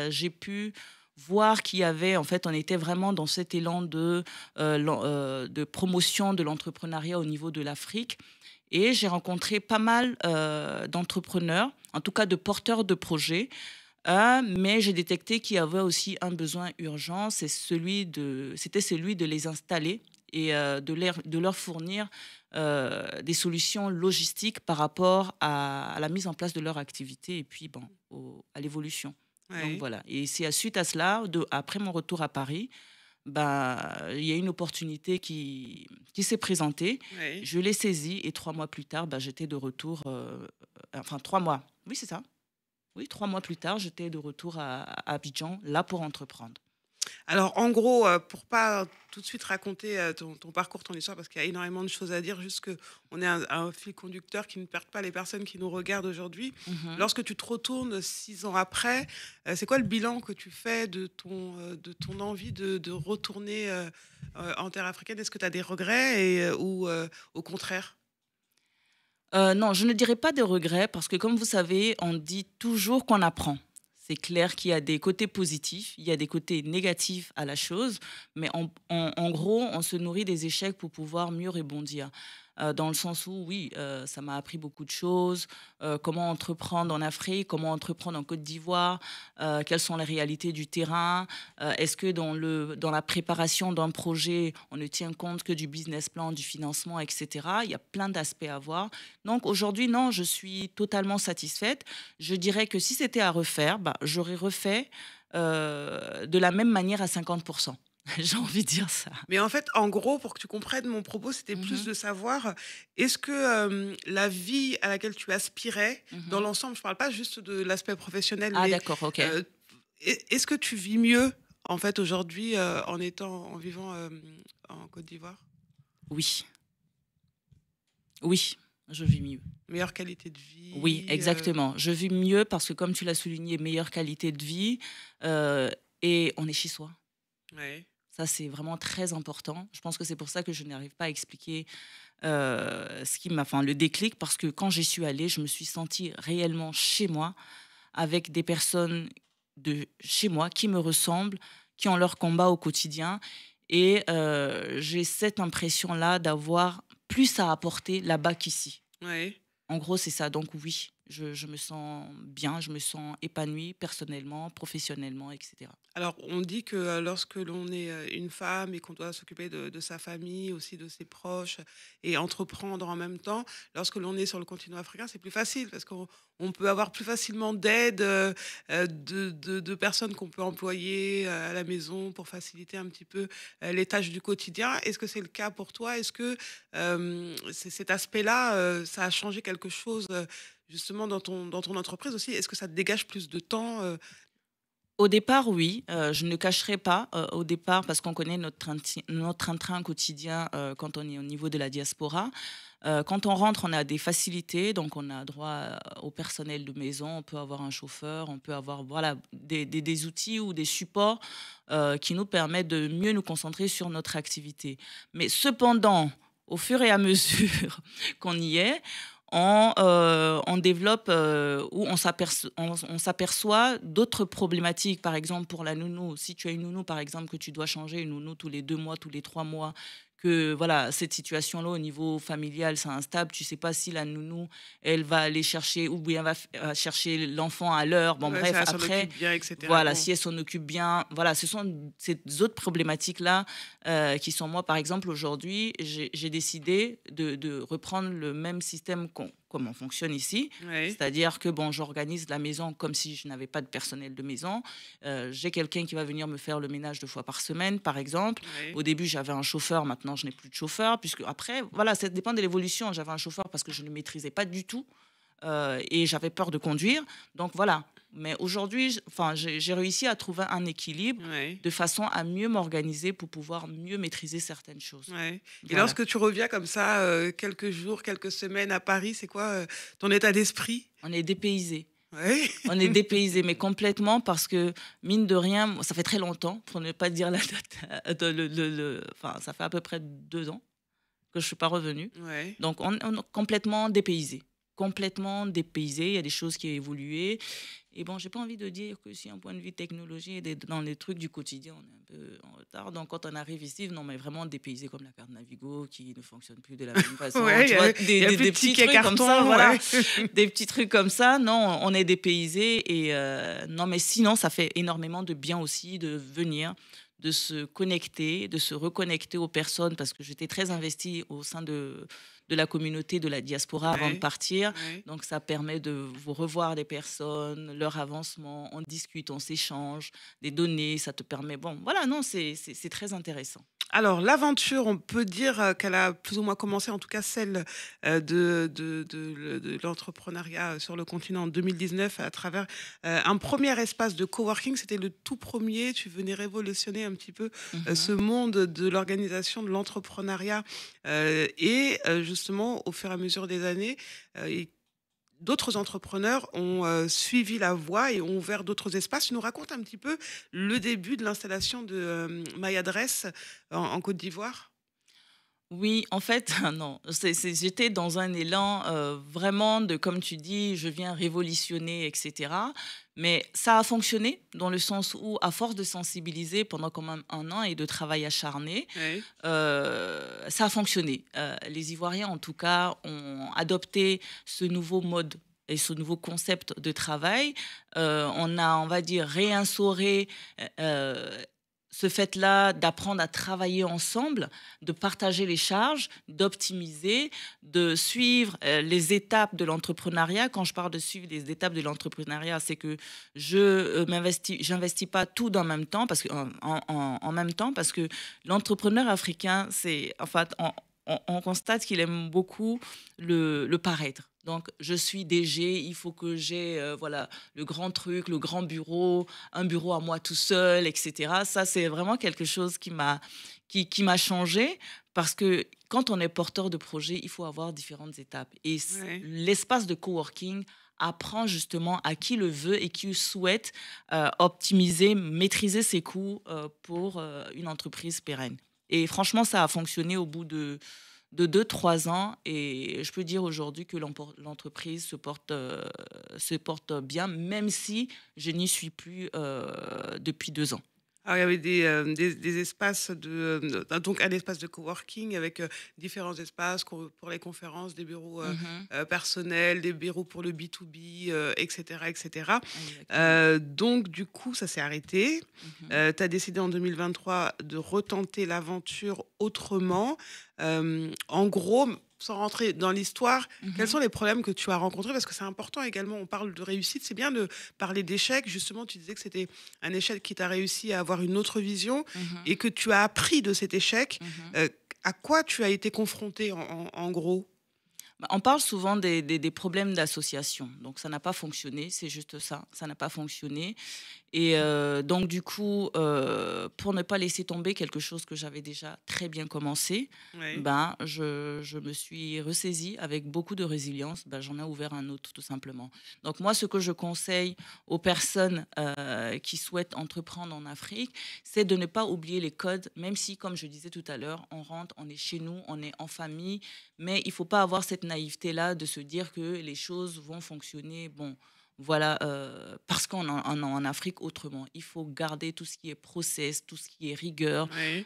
j'ai pu voir qu'il y avait, en fait, on était vraiment dans cet élan de promotion de l'entrepreneuriat au niveau de l'Afrique. Et j'ai rencontré pas mal d'entrepreneurs, en tout cas de porteurs de projets, mais j'ai détecté qu'il y avait aussi un besoin urgent, c'était celui de les installer et de leur fournir des solutions logistiques par rapport à la mise en place de leur activité et puis bon, à l'évolution. Ouais. Donc voilà. Et c'est suite à cela, après mon retour à Paris, il y a une opportunité qui s'est présentée. Ouais. Je l'ai saisie et 3 mois plus tard, j'étais de retour. Enfin, 3 mois. Oui, c'est ça. Oui, 3 mois plus tard, j'étais de retour à Abidjan, là pour entreprendre. Alors, en gros, pour pas tout de suite raconter ton parcours, ton histoire, parce qu'il y a énormément de choses à dire, juste qu'on ait un fil conducteur qui ne perde pas les personnes qui nous regardent aujourd'hui. Mhm. Lorsque tu te retournes 6 ans après, c'est quoi le bilan que tu fais de ton envie de retourner en terre africaine? Est-ce que tu as des regrets ou au contraire? Non, je ne dirais pas de regrets parce que comme vous savez, on dit toujours qu'on apprend. C'est clair qu'il y a des côtés positifs, il y a des côtés négatifs à la chose, mais en gros, on se nourrit des échecs pour pouvoir mieux rebondir. Dans le sens où, oui, ça m'a appris beaucoup de choses, comment entreprendre en Afrique, comment entreprendre en Côte d'Ivoire, quelles sont les réalités du terrain, est-ce que dans la préparation d'un projet, on ne tient compte que du business plan, du financement, etc. Il y a plein d'aspects à voir. Donc aujourd'hui, non, je suis totalement satisfaite. Je dirais que si c'était à refaire, j'aurais refait de la même manière à 50%. J'ai envie de dire ça. Mais en fait, en gros, pour que tu comprennes mon propos, c'était plus de savoir, est-ce que la vie à laquelle tu aspirais, dans l'ensemble, je ne parle pas juste de l'aspect professionnel, Ah mais d'accord, ok. est-ce que tu vis mieux, en fait, aujourd'hui, en vivant en Côte d'Ivoire? Oui. Oui, je vis mieux. Meilleure qualité de vie? Oui, exactement. Je vis mieux parce que, comme tu l'as souligné, meilleure qualité de vie et on est chez soi. Ouais. Ça, c'est vraiment très important. Je pense que c'est pour ça que je n'arrive pas à expliquer le déclic, parce que quand j'y suis allée, je me suis sentie réellement chez moi, avec des personnes de chez moi qui me ressemblent, qui ont leur combat au quotidien. Et j'ai cette impression-là d'avoir plus à apporter là-bas qu'ici. Ouais. En gros, c'est ça. Donc oui, je me sens bien, je me sens épanouie personnellement, professionnellement, etc. Alors, on dit que lorsque l'on est une femme et qu'on doit s'occuper de sa famille, aussi de ses proches, et entreprendre en même temps, lorsque l'on est sur le continent africain, c'est plus facile parce qu'on peut avoir plus facilement d'aide de personnes qu'on peut employer à la maison pour faciliter un petit peu les tâches du quotidien. Est-ce que c'est le cas pour toi? Est-ce que cet aspect-là, ça a changé quelque chose justement dans ton entreprise aussi? Est-ce que ça te dégage plus de temps? Au départ, oui, je ne cacherai pas. Au départ, parce qu'on connaît notre train-train quotidien quand on est au niveau de la diaspora. Quand on rentre, on a des facilités, donc on a droit au personnel de maison, on peut avoir un chauffeur, on peut avoir des outils ou des supports qui nous permettent de mieux nous concentrer sur notre activité. Mais cependant, au fur et à mesure qu'on y est, on développe ou on s'aperçoit d'autres problématiques. Par exemple, pour la nounou, si tu as une nounou, par exemple, que tu dois changer une nounou tous les 2 mois, tous les 3 mois, que voilà, cette situation-là au niveau familial, c'est instable. Tu ne sais pas si la nounou, elle va aller chercher ou bien va chercher l'enfant à l'heure. Bon, Ouais, bref, si elle s'en après, occupe bien, etc. voilà, Bon. si elle s'en occupe bien, voilà, ce sont ces autres problématiques-là qui sont, moi, par exemple, aujourd'hui, j'ai décidé de reprendre le même système comme on fonctionne ici. Ouais. C'est-à-dire que, bon, j'organise la maison comme si je n'avais pas de personnel de maison. J'ai quelqu'un qui va venir me faire le ménage 2 fois par semaine, par exemple. Ouais. Au début, j'avais un chauffeur, maintenant, je n'ai plus de chauffeur, puisque après, voilà, ça dépend de l'évolution. J'avais un chauffeur parce que je ne maîtrisais pas du tout et j'avais peur de conduire. Donc, voilà. Mais aujourd'hui, enfin, j'ai réussi à trouver un équilibre Ouais. de façon à mieux m'organiser pour pouvoir mieux maîtriser certaines choses. Ouais. Et Voilà. lorsque tu reviens comme ça, quelques jours, quelques semaines à Paris, c'est quoi ton état d'esprit? On est dépaysé. Ouais. On est dépaysé, mais complètement, parce que, mine de rien, ça fait très longtemps, pour ne pas dire la date, enfin, ça fait à peu près 2 ans que je ne suis pas revenue. Ouais. Donc, on est complètement dépaysé. Complètement dépaysé. Il y a des choses qui ont évolué. Et bon, je n'ai pas envie de dire que si, un point de vue technologie, dans les trucs du quotidien, on est un peu en retard. Donc, quand on arrive ici, non, mais vraiment dépaysé, comme la carte Navigo qui ne fonctionne plus de la même façon. Ouais, Tu vois, il y a plus de petits tickets trucs comme carton, ça, voilà. ouais. Des petits trucs comme ça. Non, on est dépaysé. Et non, mais sinon, ça fait énormément de bien aussi de venir, de se connecter, de se reconnecter aux personnes, parce que j'étais très investie au sein de la communauté de la diaspora avant de Ouais. partir. Ouais. Donc, ça permet de vous revoir des personnes, leur avancement, on discute, on s'échange des données, ça te permet... Bon, voilà, non, c'est très intéressant. Alors, l'aventure, on peut dire qu'elle a plus ou moins commencé, en tout cas celle de l'entrepreneuriat sur le continent en 2019 à travers un premier espace de coworking. C'était le tout premier. Tu venais révolutionner un petit peu ce monde de l'organisation, de l'entrepreneuriat. Justement, au fur et à mesure des années, d'autres entrepreneurs ont suivi la voie et ont ouvert d'autres espaces. Tu nous racontes un petit peu le début de l'installation de MyAdresse en Côte d'Ivoire? Oui, en fait, non. J'étais dans un élan vraiment de, comme tu dis, je viens révolutionner, etc. Mais ça a fonctionné dans le sens où, à force de sensibiliser pendant quand même 1 an et de travail acharné, Oui. ça a fonctionné. Les Ivoiriens, en tout cas, ont adopté ce nouveau mode et ce nouveau concept de travail. On a, on va dire, réinstauré ce fait-là d'apprendre à travailler ensemble, de partager les charges, d'optimiser, de suivre les étapes de l'entrepreneuriat. Quand je parle de suivre les étapes de l'entrepreneuriat, c'est que je j'investis pas tout dans le même temps, parce que, en même temps, parce que l'entrepreneur africain, c'est, en fait, on constate qu'il aime beaucoup le paraître. Donc, je suis DG, il faut que j'ai voilà, le grand truc, le grand bureau, un bureau à moi tout seul, etc. Ça, c'est vraiment quelque chose qui m'a changé, parce que quand on est porteur de projet, il faut avoir différentes étapes. Et Ouais. l'espace de coworking apprend justement à qui le veut et qui souhaite optimiser, maîtriser ses coûts pour une entreprise pérenne. Et franchement, ça a fonctionné au bout de 2-3 ans, et je peux dire aujourd'hui que l'entreprise se porte bien, même si je n'y suis plus depuis 2 ans. Alors, il y avait des espaces donc un espace de coworking avec différents espaces pour les conférences, des bureaux Mhm. personnels, des bureaux pour le B2B, etc., etc. Exactement. Donc, du coup, ça s'est arrêté. Mhm. Tu as décidé en 2023 de retenter l'aventure autrement. En gros, sans rentrer dans l'histoire, quels Mhm. sont les problèmes que tu as rencontrés? Parce que c'est important également, on parle de réussite, c'est bien de parler d'échecs. Justement, tu disais que c'était un échec qui t'a réussi à avoir une autre vision Mhm. et que tu as appris de cet échec. Mhm. À quoi tu as été confronté en gros? Bah, on parle souvent des problèmes d'association. Donc, ça n'a pas fonctionné, c'est juste ça. Ça n'a pas fonctionné. Et donc, du coup, pour ne pas laisser tomber quelque chose que j'avais déjà très bien commencé, Oui. ben, je me suis ressaisie avec beaucoup de résilience. Ben, j'en ai ouvert un autre, tout simplement. Donc, moi, ce que je conseille aux personnes qui souhaitent entreprendre en Afrique, c'est de ne pas oublier les codes, même si, comme je disais tout à l'heure, on rentre, on est chez nous, on est en famille, mais il ne faut pas avoir cette naïveté-là de se dire que les choses vont fonctionner. Bon, voilà, parce qu'on en Afrique autrement. Il faut garder tout ce qui est process, tout ce qui est rigueur. Oui.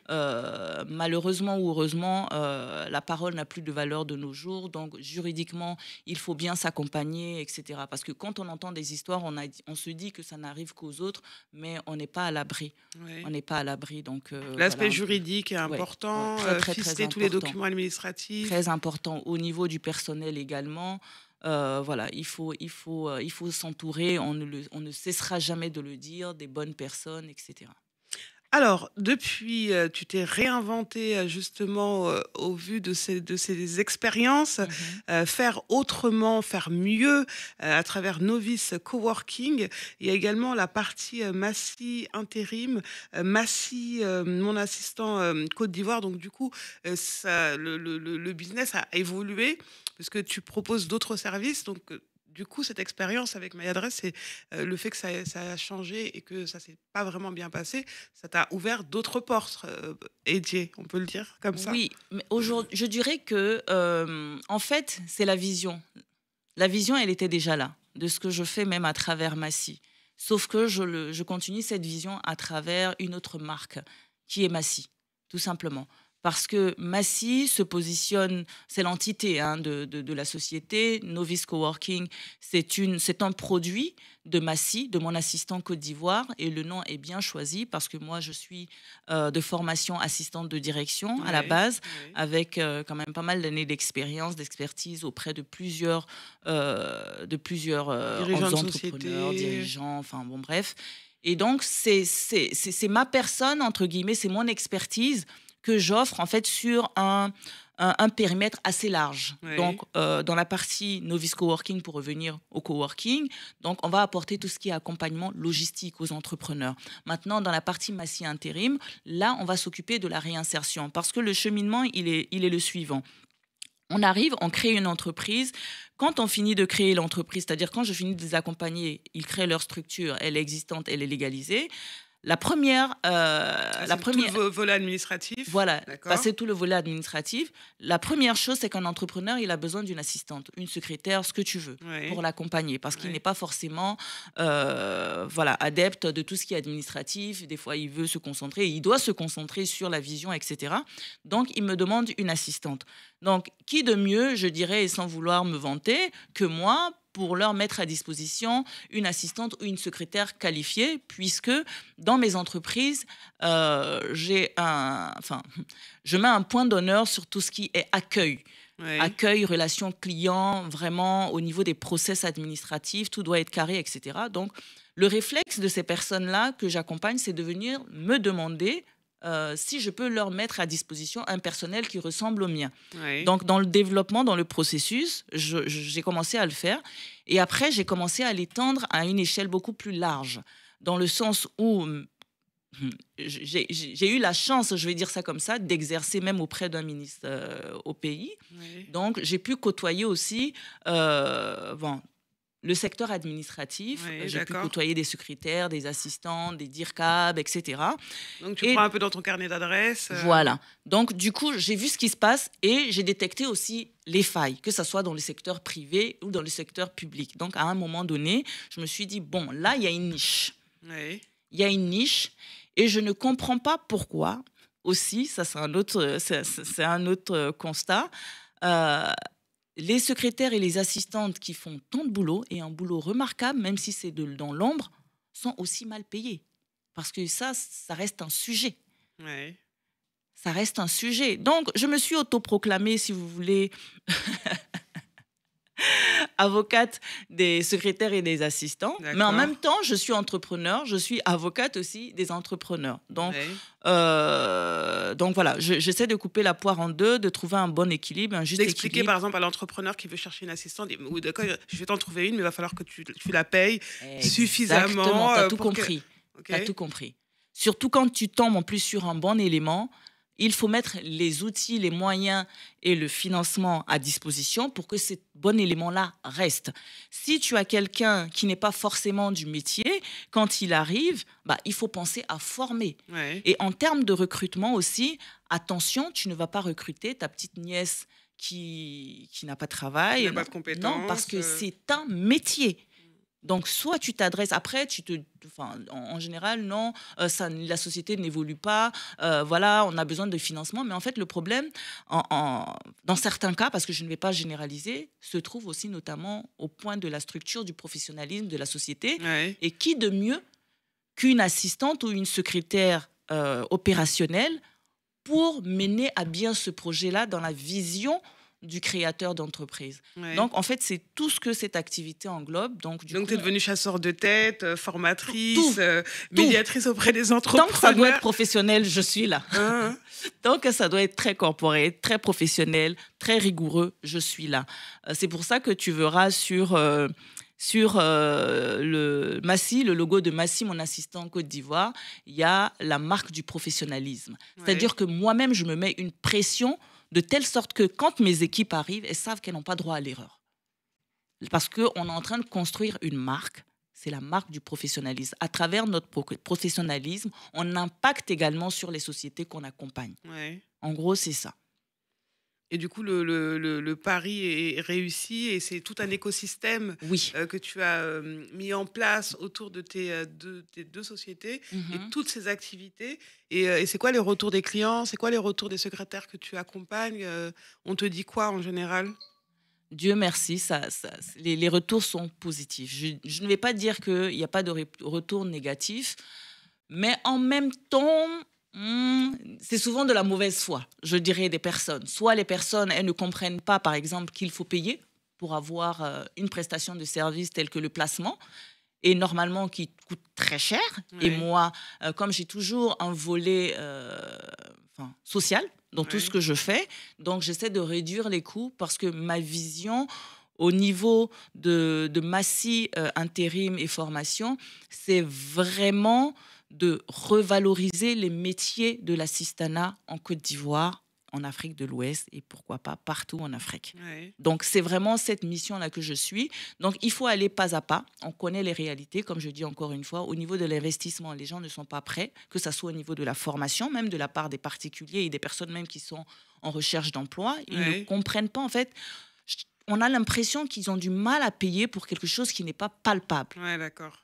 Malheureusement ou heureusement, la parole n'a plus de valeur de nos jours. Donc, juridiquement, il faut bien s'accompagner, etc. Parce que quand on entend des histoires, on se dit que ça n'arrive qu'aux autres, mais on n'est pas à l'abri. On Oui. n'est pas à l'abri. Donc, L'aspect voilà. juridique est Ouais, important, très, très, très ficeler tous les important. documents administratifs. Très important au niveau du personnel également. Voilà, il faut s'entourer, on ne cessera jamais de le dire, des bonnes personnes, etc. Alors, depuis, tu t'es réinventé justement au vu de ces expériences, faire autrement, faire mieux à travers Novice Coworking. Il y a également la partie Massy Intérim, Massy, mon assistant Côte d'Ivoire. Donc, du coup, le business a évolué parce que tu proposes d'autres services. Donc, du coup, cette expérience avec MyAdresse, c'est le fait que ça a changé et que ça s'est pas vraiment bien passé, ça t'a ouvert d'autres portes, Edier, on peut le dire comme ça. Oui, mais aujourd'hui, je dirais que, en fait, c'est la vision. La vision, elle était déjà là, de ce que je fais même à travers Massy. Sauf que je continue cette vision à travers une autre marque, qui est Massy, tout simplement. Parce que Massy se positionne, c'est l'entité de la société. Novice Coworking, c'est un produit de Massy, de mon assistant Côte d'Ivoire. Et le nom est bien choisi parce que moi, je suis de formation assistante de direction à la base, avec quand même pas mal d'années d'expérience, d'expertise auprès de plusieurs Dirigeant de entrepreneurs, société. dirigeants, enfin bon, bref. Et donc, c'est ma personne, entre guillemets, c'est mon expertise que j'offre en fait sur un périmètre assez large. Oui. Donc, dans la partie Novice Coworking, pour revenir au coworking, donc on va apporter tout ce qui est accompagnement logistique aux entrepreneurs. Maintenant, dans la partie Massy Intérim, là, on va s'occuper de la réinsertion parce que le cheminement, il est le suivant. On arrive, on crée une entreprise. Quand on finit de créer l'entreprise, c'est-à-dire quand je finis de les accompagner, ils créent leur structure, elle est existante, elle est légalisée. La première, Tout le volet administratif. voilà, D'accord. passer tout le volet administratif. La première chose, c'est qu'un entrepreneur, il a besoin d'une assistante, une secrétaire, ce que tu veux, pour l'accompagner, parce qu'il n'est pas forcément adepte de tout ce qui est administratif. Des fois, il veut se concentrer, il doit se concentrer sur la vision, etc. Donc, il me demande une assistante. Donc, qui de mieux, je dirais, sans vouloir me vanter, que moi, pour leur mettre à disposition une assistante ou une secrétaire qualifiée, puisque dans mes entreprises, je mets un point d'honneur sur tout ce qui est accueil. Accueil, relation client, vraiment au niveau des process administratifs, tout doit être carré, etc. Donc, le réflexe de ces personnes-là que j'accompagne, c'est de venir me demander si je peux leur mettre à disposition un personnel qui ressemble au mien. Donc, dans le développement, dans le processus, j'ai commencé à le faire. Et après, j'ai commencé à l'étendre à une échelle beaucoup plus large, dans le sens où j'ai eu la chance, je vais dire ça comme ça, d'exercer même auprès d'un ministre au pays. Donc, j'ai pu côtoyer aussi le secteur administratif. J'ai pu côtoyer des secrétaires, des assistants, des DIRCAB, etc. Donc, tu prends un peu dans ton carnet d'adresses. Voilà. Donc, du coup, j'ai vu ce qui se passe et j'ai détecté aussi les failles, que ce soit dans le secteur privé ou dans le secteur public. Donc, à un moment donné, je me suis dit, bon, là, il y a une niche. Il y a une niche et je ne comprends pas pourquoi. Aussi, ça, c'est un autre constat. Les secrétaires et les assistantes qui font tant de boulot, et un boulot remarquable, même si c'est dans l'ombre, sont aussi mal payés. Parce que ça reste un sujet. Ça reste un sujet. Donc, je me suis autoproclamée, si vous voulez, avocate des secrétaires et des assistants. Mais en même temps, je suis entrepreneur, je suis avocate aussi des entrepreneurs. Donc, voilà, j'essaie de couper la poire en deux, de trouver un bon équilibre, un juste équilibre. D'expliquer par exemple à l'entrepreneur qui veut chercher une assistante, ou d'accord, je vais t'en trouver une, mais il va falloir que tu la payes suffisamment. Exactement, tu as tout compris. T'as tout compris. Surtout quand tu tombes en plus sur un bon élément, il faut mettre les outils, les moyens et le financement à disposition pour que ce bon élément-là reste. Si tu as quelqu'un qui n'est pas forcément du métier, quand il arrive, il faut penser à former. Et en termes de recrutement aussi, attention, tu ne vas pas recruter ta petite nièce qui n'a pas de travail. Qui n'a pas de compétences. Non, parce que c'est un métier. Donc, soit tu t'adresses, après, en général, non, la société n'évolue pas, voilà, on a besoin de financement. Mais en fait, le problème, dans certains cas, parce que je ne vais pas généraliser, se trouve aussi notamment au point de la structure, du professionnalisme de la société. Et qui de mieux qu'une assistante ou une secrétaire opérationnelle pour mener à bien ce projet-là dans la vision du créateur d'entreprise. Ouais. Donc, en fait, c'est tout ce que cette activité englobe. Donc, tu es devenue chasseur de tête, formatrice, tout. médiatrice auprès des entrepreneurs. Tant que ça doit être professionnel, je suis là. Hein? Tant que ça doit être très corporate, très professionnel, très rigoureux, je suis là. C'est pour ça que tu verras sur le Massy, le logo de Massy, mon assistant en Côte d'Ivoire, il y a la marque du professionnalisme. C'est-à-dire que moi-même, je me mets une pression de telle sorte que quand mes équipes arrivent, elles savent qu'elles n'ont pas droit à l'erreur. Parce qu'on est en train de construire une marque, c'est la marque du professionnalisme. À travers notre professionnalisme, on impacte également sur les sociétés qu'on accompagne. Ouais. En gros, c'est ça. Et du coup, le pari est réussi et c'est tout un écosystème que tu as mis en place autour de tes deux sociétés et toutes ces activités. Et c'est quoi les retours des clients? C'est quoi les retours des secrétaires que tu accompagnes? On te dit quoi en général? Dieu merci, les retours sont positifs. Je ne vais pas dire qu'il n'y a pas de retour négatif, mais en même temps, c'est souvent de la mauvaise foi, je dirais, des personnes. Soit les personnes, elles ne comprennent pas, par exemple, qu'il faut payer pour avoir une prestation de service telle que le placement, et normalement qui coûte très cher. Et moi, comme j'ai toujours un volet social dans tout ce que je fais, donc j'essaie de réduire les coûts parce que ma vision au niveau de Massy intérim et formation, c'est vraiment de revaloriser les métiers de l'assistanat en Côte d'Ivoire, en Afrique de l'Ouest et pourquoi pas partout en Afrique. Donc, c'est vraiment cette mission-là que je suis. Donc, il faut aller pas à pas. On connaît les réalités, comme je dis encore une fois. Au niveau de l'investissement, les gens ne sont pas prêts, que ce soit au niveau de la formation, même de la part des particuliers et des personnes même qui sont en recherche d'emploi. Ils ne comprennent pas, en fait. On a l'impression qu'ils ont du mal à payer pour quelque chose qui n'est pas palpable. Ouais, d'accord.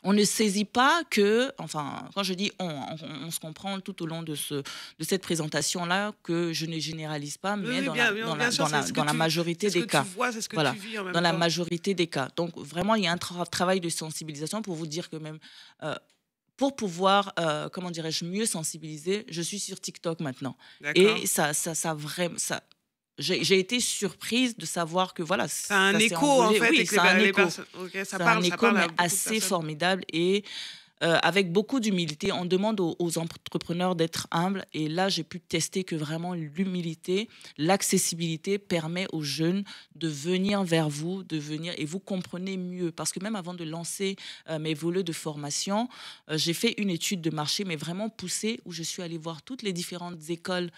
On ne saisit pas que, enfin, quand je dis on se comprend tout au long de cette présentation-là, que je ne généralise pas, mais dans la majorité des cas. C'est ce que tu vis en même temps. Dans la majorité des cas. Donc, vraiment, il y a un travail de sensibilisation pour vous dire que même, pour pouvoir, comment dirais-je, mieux sensibiliser, je suis sur TikTok maintenant. Et ça vraiment... J'ai été surprise de savoir que voilà, ça a un écho en fait. Oui, ça a un écho. Ça parle, un écho, mais assez formidable et avec beaucoup d'humilité. On demande aux entrepreneurs d'être humbles et là, j'ai pu tester que vraiment l'humilité, l'accessibilité permet aux jeunes de venir vers vous, et vous comprenez mieux. Parce que même avant de lancer mes volets de formation, j'ai fait une étude de marché, mais vraiment poussée, où je suis allée voir toutes les différentes écoles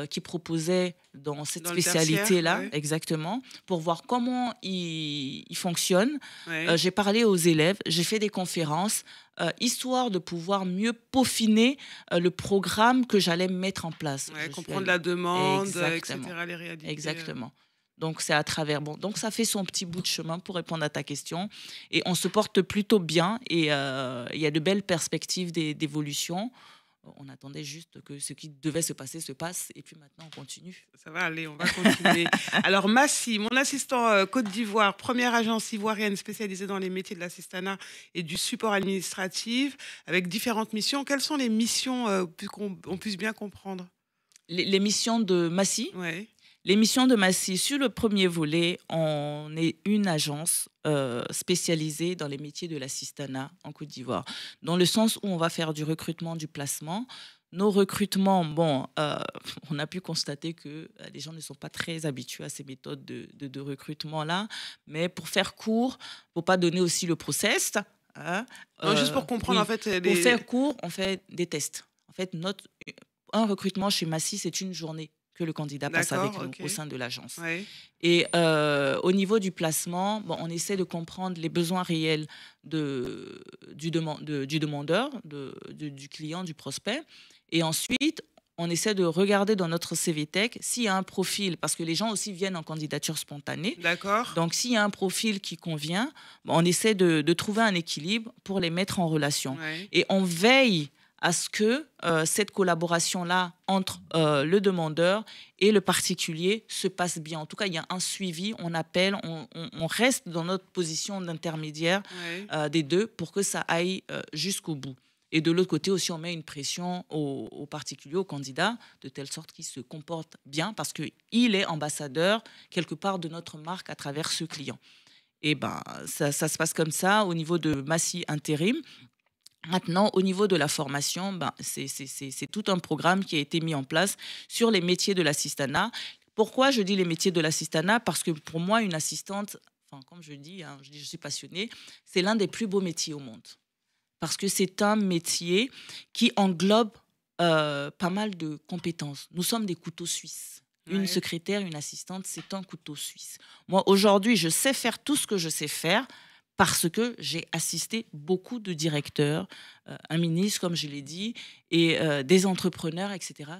qui proposaient dans cette spécialité-là, exactement, pour voir comment ils fonctionnent. J'ai parlé aux élèves, j'ai fait des conférences, histoire de pouvoir mieux peaufiner le programme que j'allais mettre en place. Comprendre la demande, etc., les réalités. Exactement. Donc, c'est à travers... Bon, donc, ça fait son petit bout de chemin pour répondre à ta question. Et on se porte plutôt bien et il y a de belles perspectives d'évolution. On attendait juste que ce qui devait se passer se passe et puis maintenant on continue. Ça va aller, on va continuer. Alors Massy, mon assistant Côte d'Ivoire, première agence ivoirienne spécialisée dans les métiers de l'assistanat et du support administratif, avec différentes missions. Quelles sont les missions pour qu'on puisse bien comprendre? Les missions de Massy? Les missions de Massy, sur le premier volet, on est une agence spécialisée dans les métiers de l'assistanat en Côte d'Ivoire, dans le sens où on va faire du recrutement, du placement. Nos recrutements, on a pu constater que les gens ne sont pas très habitués à ces méthodes de recrutement-là, mais pour faire court, pour ne pas donner aussi le process... juste pour comprendre, en fait... Pour faire court, on fait des tests. En fait, un recrutement chez Massy, c'est une journée que le candidat passe avec nous au sein de l'agence. Et au niveau du placement, on essaie de comprendre les besoins réels du demandeur, du client, du prospect. Et ensuite, on essaie de regarder dans notre CVTech s'il y a un profil, parce que les gens aussi viennent en candidature spontanée. Donc, s'il y a un profil qui convient, on essaie de trouver un équilibre pour les mettre en relation. Et on veille à ce que cette collaboration-là entre le demandeur et le particulier se passe bien. En tout cas, il y a un suivi, on appelle, on reste dans notre position d'intermédiaire des deux pour que ça aille jusqu'au bout. Et de l'autre côté aussi, on met une pression aux particuliers, aux candidats, de telle sorte qu'ils se comportent bien parce qu'il est ambassadeur quelque part de notre marque à travers ce client. Et ben, ça se passe comme ça au niveau de Massy Intérim. Maintenant, au niveau de la formation, ben, c'est tout un programme qui a été mis en place sur les métiers de l'assistanat. Pourquoi je dis les métiers de l'assistanat? Parce que pour moi, une assistante, enfin, comme je dis, je suis passionnée, c'est l'un des plus beaux métiers au monde. Parce que c'est un métier qui englobe pas mal de compétences. Nous sommes des couteaux suisses. Une secrétaire, une assistante, c'est un couteau suisse. Moi, aujourd'hui, je sais faire tout ce que je sais faire parce que j'ai assisté beaucoup de directeurs, un ministre, comme je l'ai dit, et des entrepreneurs, etc.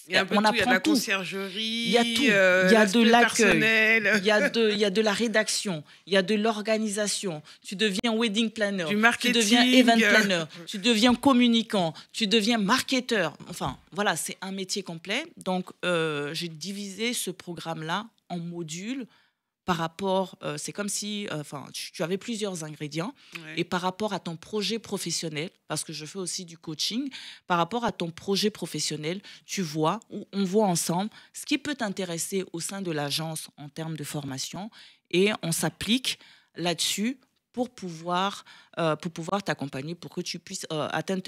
Il y a un peu on tout, il y a de la tout. conciergerie, Il y a tout. Il y a de l'accueil, il y a de la rédaction, il y a de l'organisation. Tu deviens wedding planner, du marketing, tu deviens event planner, tu deviens communicant, tu deviens marketeur. Enfin, voilà, c'est un métier complet. Donc, j'ai divisé ce programme-là en modules par rapport, c'est comme si tu avais plusieurs ingrédients et par rapport à ton projet professionnel, parce que je fais aussi du coaching, par rapport à ton projet professionnel, on voit ensemble ce qui peut t'intéresser au sein de l'agence en termes de formation et on s'applique là-dessus pour pouvoir t'accompagner, pour que tu puisses atteindre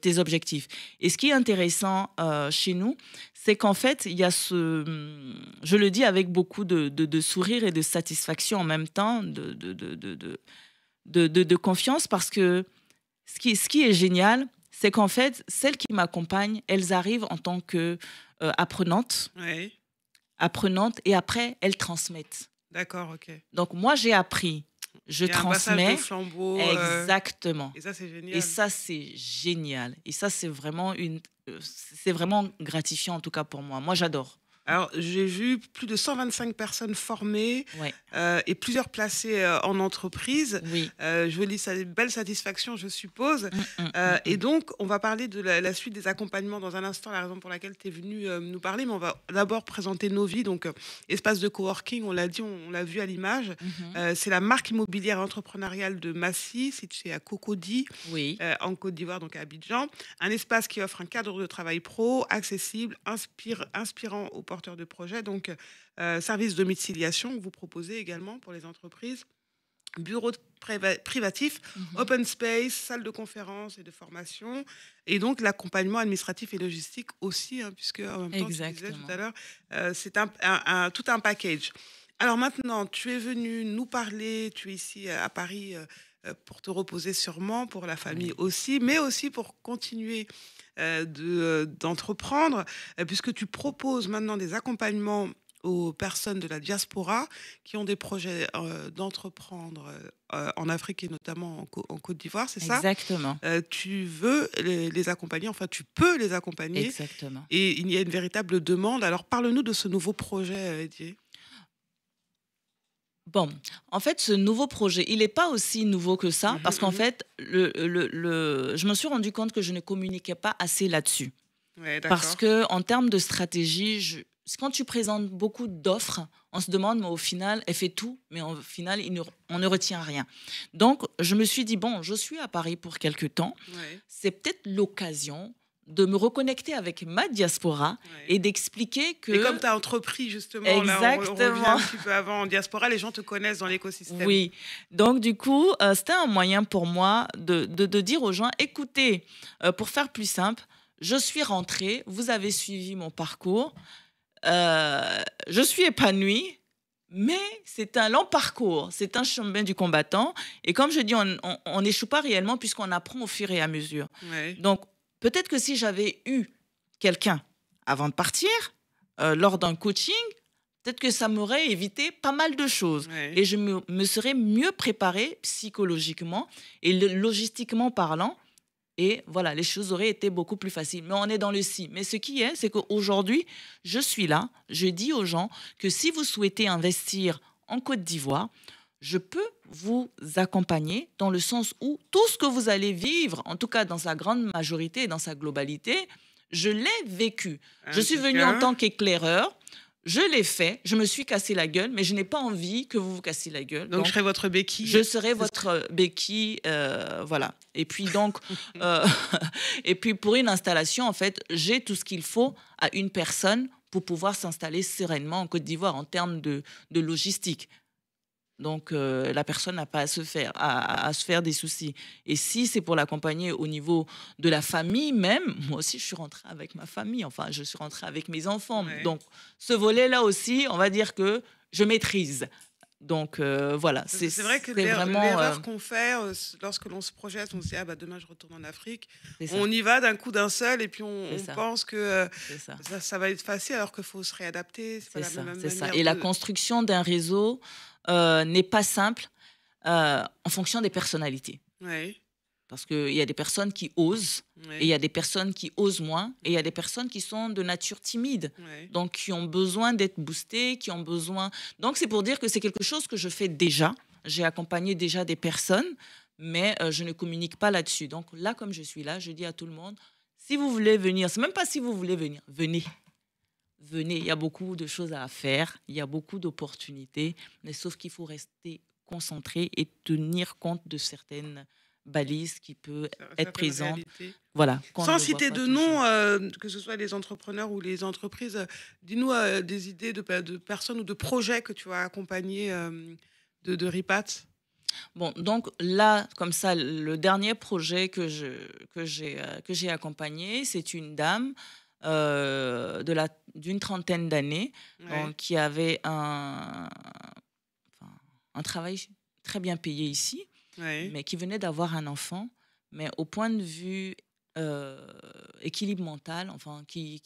tes objectifs. Et ce qui est intéressant chez nous, c'est qu'en fait, il y a je le dis avec beaucoup de sourire et de satisfaction en même temps, de confiance, parce que ce qui est génial, c'est qu'en fait, celles qui m'accompagnent, elles arrivent en tant qu'apprenantes, apprenantes, et après, elles transmettent. D'accord, ok. Donc, moi, j'ai appris. Je transmets. De flambeau, exactement. Et ça, c'est génial. Et ça, c'est génial. Et ça, c'est vraiment gratifiant, en tout cas pour moi. Moi, j'adore. Alors, j'ai vu plus de 125 personnes formées et plusieurs placées en entreprise. Oui. Je lis ça, belle satisfaction, je suppose. Et donc, on va parler de la suite des accompagnements dans un instant, la raison pour laquelle tu es venu nous parler. Mais on va d'abord présenter Novi, donc espace de coworking, on l'a dit, on l'a vu à l'image. C'est la marque immobilière entrepreneuriale de Massy, située à Cocody, en Côte d'Ivoire, donc à Abidjan. Un espace qui offre un cadre de travail pro, accessible, inspirant aux porteurs de projets, donc service de domiciliation que vous proposez également pour les entreprises, bureaux privatifs, open space, salle de conférence et de formation, et donc l'accompagnement administratif et logistique aussi, puisque en même temps, tu disais tout à l'heure, c'est tout un package. Alors maintenant, tu es venu nous parler, tu es ici à Paris pour te reposer sûrement, pour la famille aussi, mais aussi pour continuer d'entreprendre, puisque tu proposes maintenant des accompagnements aux personnes de la diaspora qui ont des projets d'entreprendre en Afrique et notamment en Côte d'Ivoire, c'est ça? Exactement. Tu veux les accompagner, enfin tu peux les accompagner. Exactement. Et il y a une véritable demande. Alors parle-nous de ce nouveau projet, Edier. Bon, en fait, ce nouveau projet, il n'est pas aussi nouveau que ça, parce qu'en fait, je me suis rendu compte que je ne communiquais pas assez là-dessus. Parce qu'en termes de stratégie, quand tu présentes beaucoup d'offres, on se demande, mais au final, elle fait tout, mais au final, on ne retient rien. Donc, je me suis dit, bon, je suis à Paris pour quelques temps, c'est peut-être l'occasion de me reconnecter avec ma diaspora et d'expliquer que... Et comme tu as entrepris justement, là, on revient un petit peu avant en diaspora, les gens te connaissent dans l'écosystème. Oui, donc du coup, c'était un moyen pour moi de dire aux gens, écoutez, pour faire plus simple, je suis rentrée, vous avez suivi mon parcours, je suis épanouie, mais c'est un long parcours, c'est un chemin du combattant. Et comme je dis, on n'échoue pas réellement puisqu'on apprend au fur et à mesure. Donc, peut-être que si j'avais eu quelqu'un avant de partir, lors d'un coaching, peut-être que ça m'aurait évité pas mal de choses. Et je me serais mieux préparée psychologiquement et logistiquement parlant. Et voilà, les choses auraient été beaucoup plus faciles. Mais on est dans le si. Mais ce qui est, c'est qu'aujourd'hui, je suis là. Je dis aux gens que si vous souhaitez investir en Côte d'Ivoire, je peux vous accompagner dans le sens où tout ce que vous allez vivre, en tout cas dans sa grande majorité, dans sa globalité, je l'ai vécu. Je suis venue en tant qu'éclaireur. Je l'ai fait, je me suis cassé la gueule, mais je n'ai pas envie que vous vous cassiez la gueule. Donc je serai votre béquille. Je serai votre béquille, voilà. Et puis donc, et puis pour une installation, en fait, j'ai tout ce qu'il faut à une personne pour pouvoir s'installer sereinement en Côte d'Ivoire en termes de logistique. Donc, la personne n'a pas à se faire des soucis. Et si c'est pour l'accompagner au niveau de la famille même, moi aussi, je suis rentrée avec ma famille. Enfin, je suis rentrée avec mes enfants. Ouais. Donc, ce volet-là aussi, on va dire que je maîtrise. Donc, voilà. C'est vrai que vraiment l'erreur qu'on fait lorsque l'on se projette, on se dit, ah bah demain je retourne en Afrique. c'est ça. On y va d'un coup d'un seul et puis on C'est ça. pense que C'est ça. ça va être facile alors qu'il faut se réadapter. C'est pas C'est la ça, même c'est ça. manière Et la de- construction d'un réseau n'est pas simple en fonction des personnalités. Ouais, Parce qu'il y a des personnes qui osent, ouais, et il y a des personnes qui osent moins, et il y a des personnes qui sont de nature timide, ouais. donc qui ont besoin d'être boostées, qui ont besoin... Donc c'est pour dire que c'est quelque chose que je fais déjà. J'ai accompagné déjà des personnes, mais je ne communique pas là-dessus. Donc là, comme je suis là, je dis à tout le monde, si vous voulez venir, c'est même pas si vous voulez venir, venez. Venez, il y a beaucoup de choses à faire, il y a beaucoup d'opportunités, mais sauf qu'il faut rester concentré et tenir compte de certaines balises qui peuvent Certaines être présentes. réalités. Voilà, qu'on Sans ne voit citer pas de toujours. noms, que ce soit les entrepreneurs ou les entreprises, dis-nous des idées de personnes ou de projets que tu as accompagnés de RIPAT. Bon, donc là, comme ça, le dernier projet que j'ai accompagné, c'est une dame d'une trentaine d'années Ouais. qui avait un travail très bien payé ici, Ouais. mais qui venait d'avoir un enfant, mais au point de vue équilibre mental, enfin, qui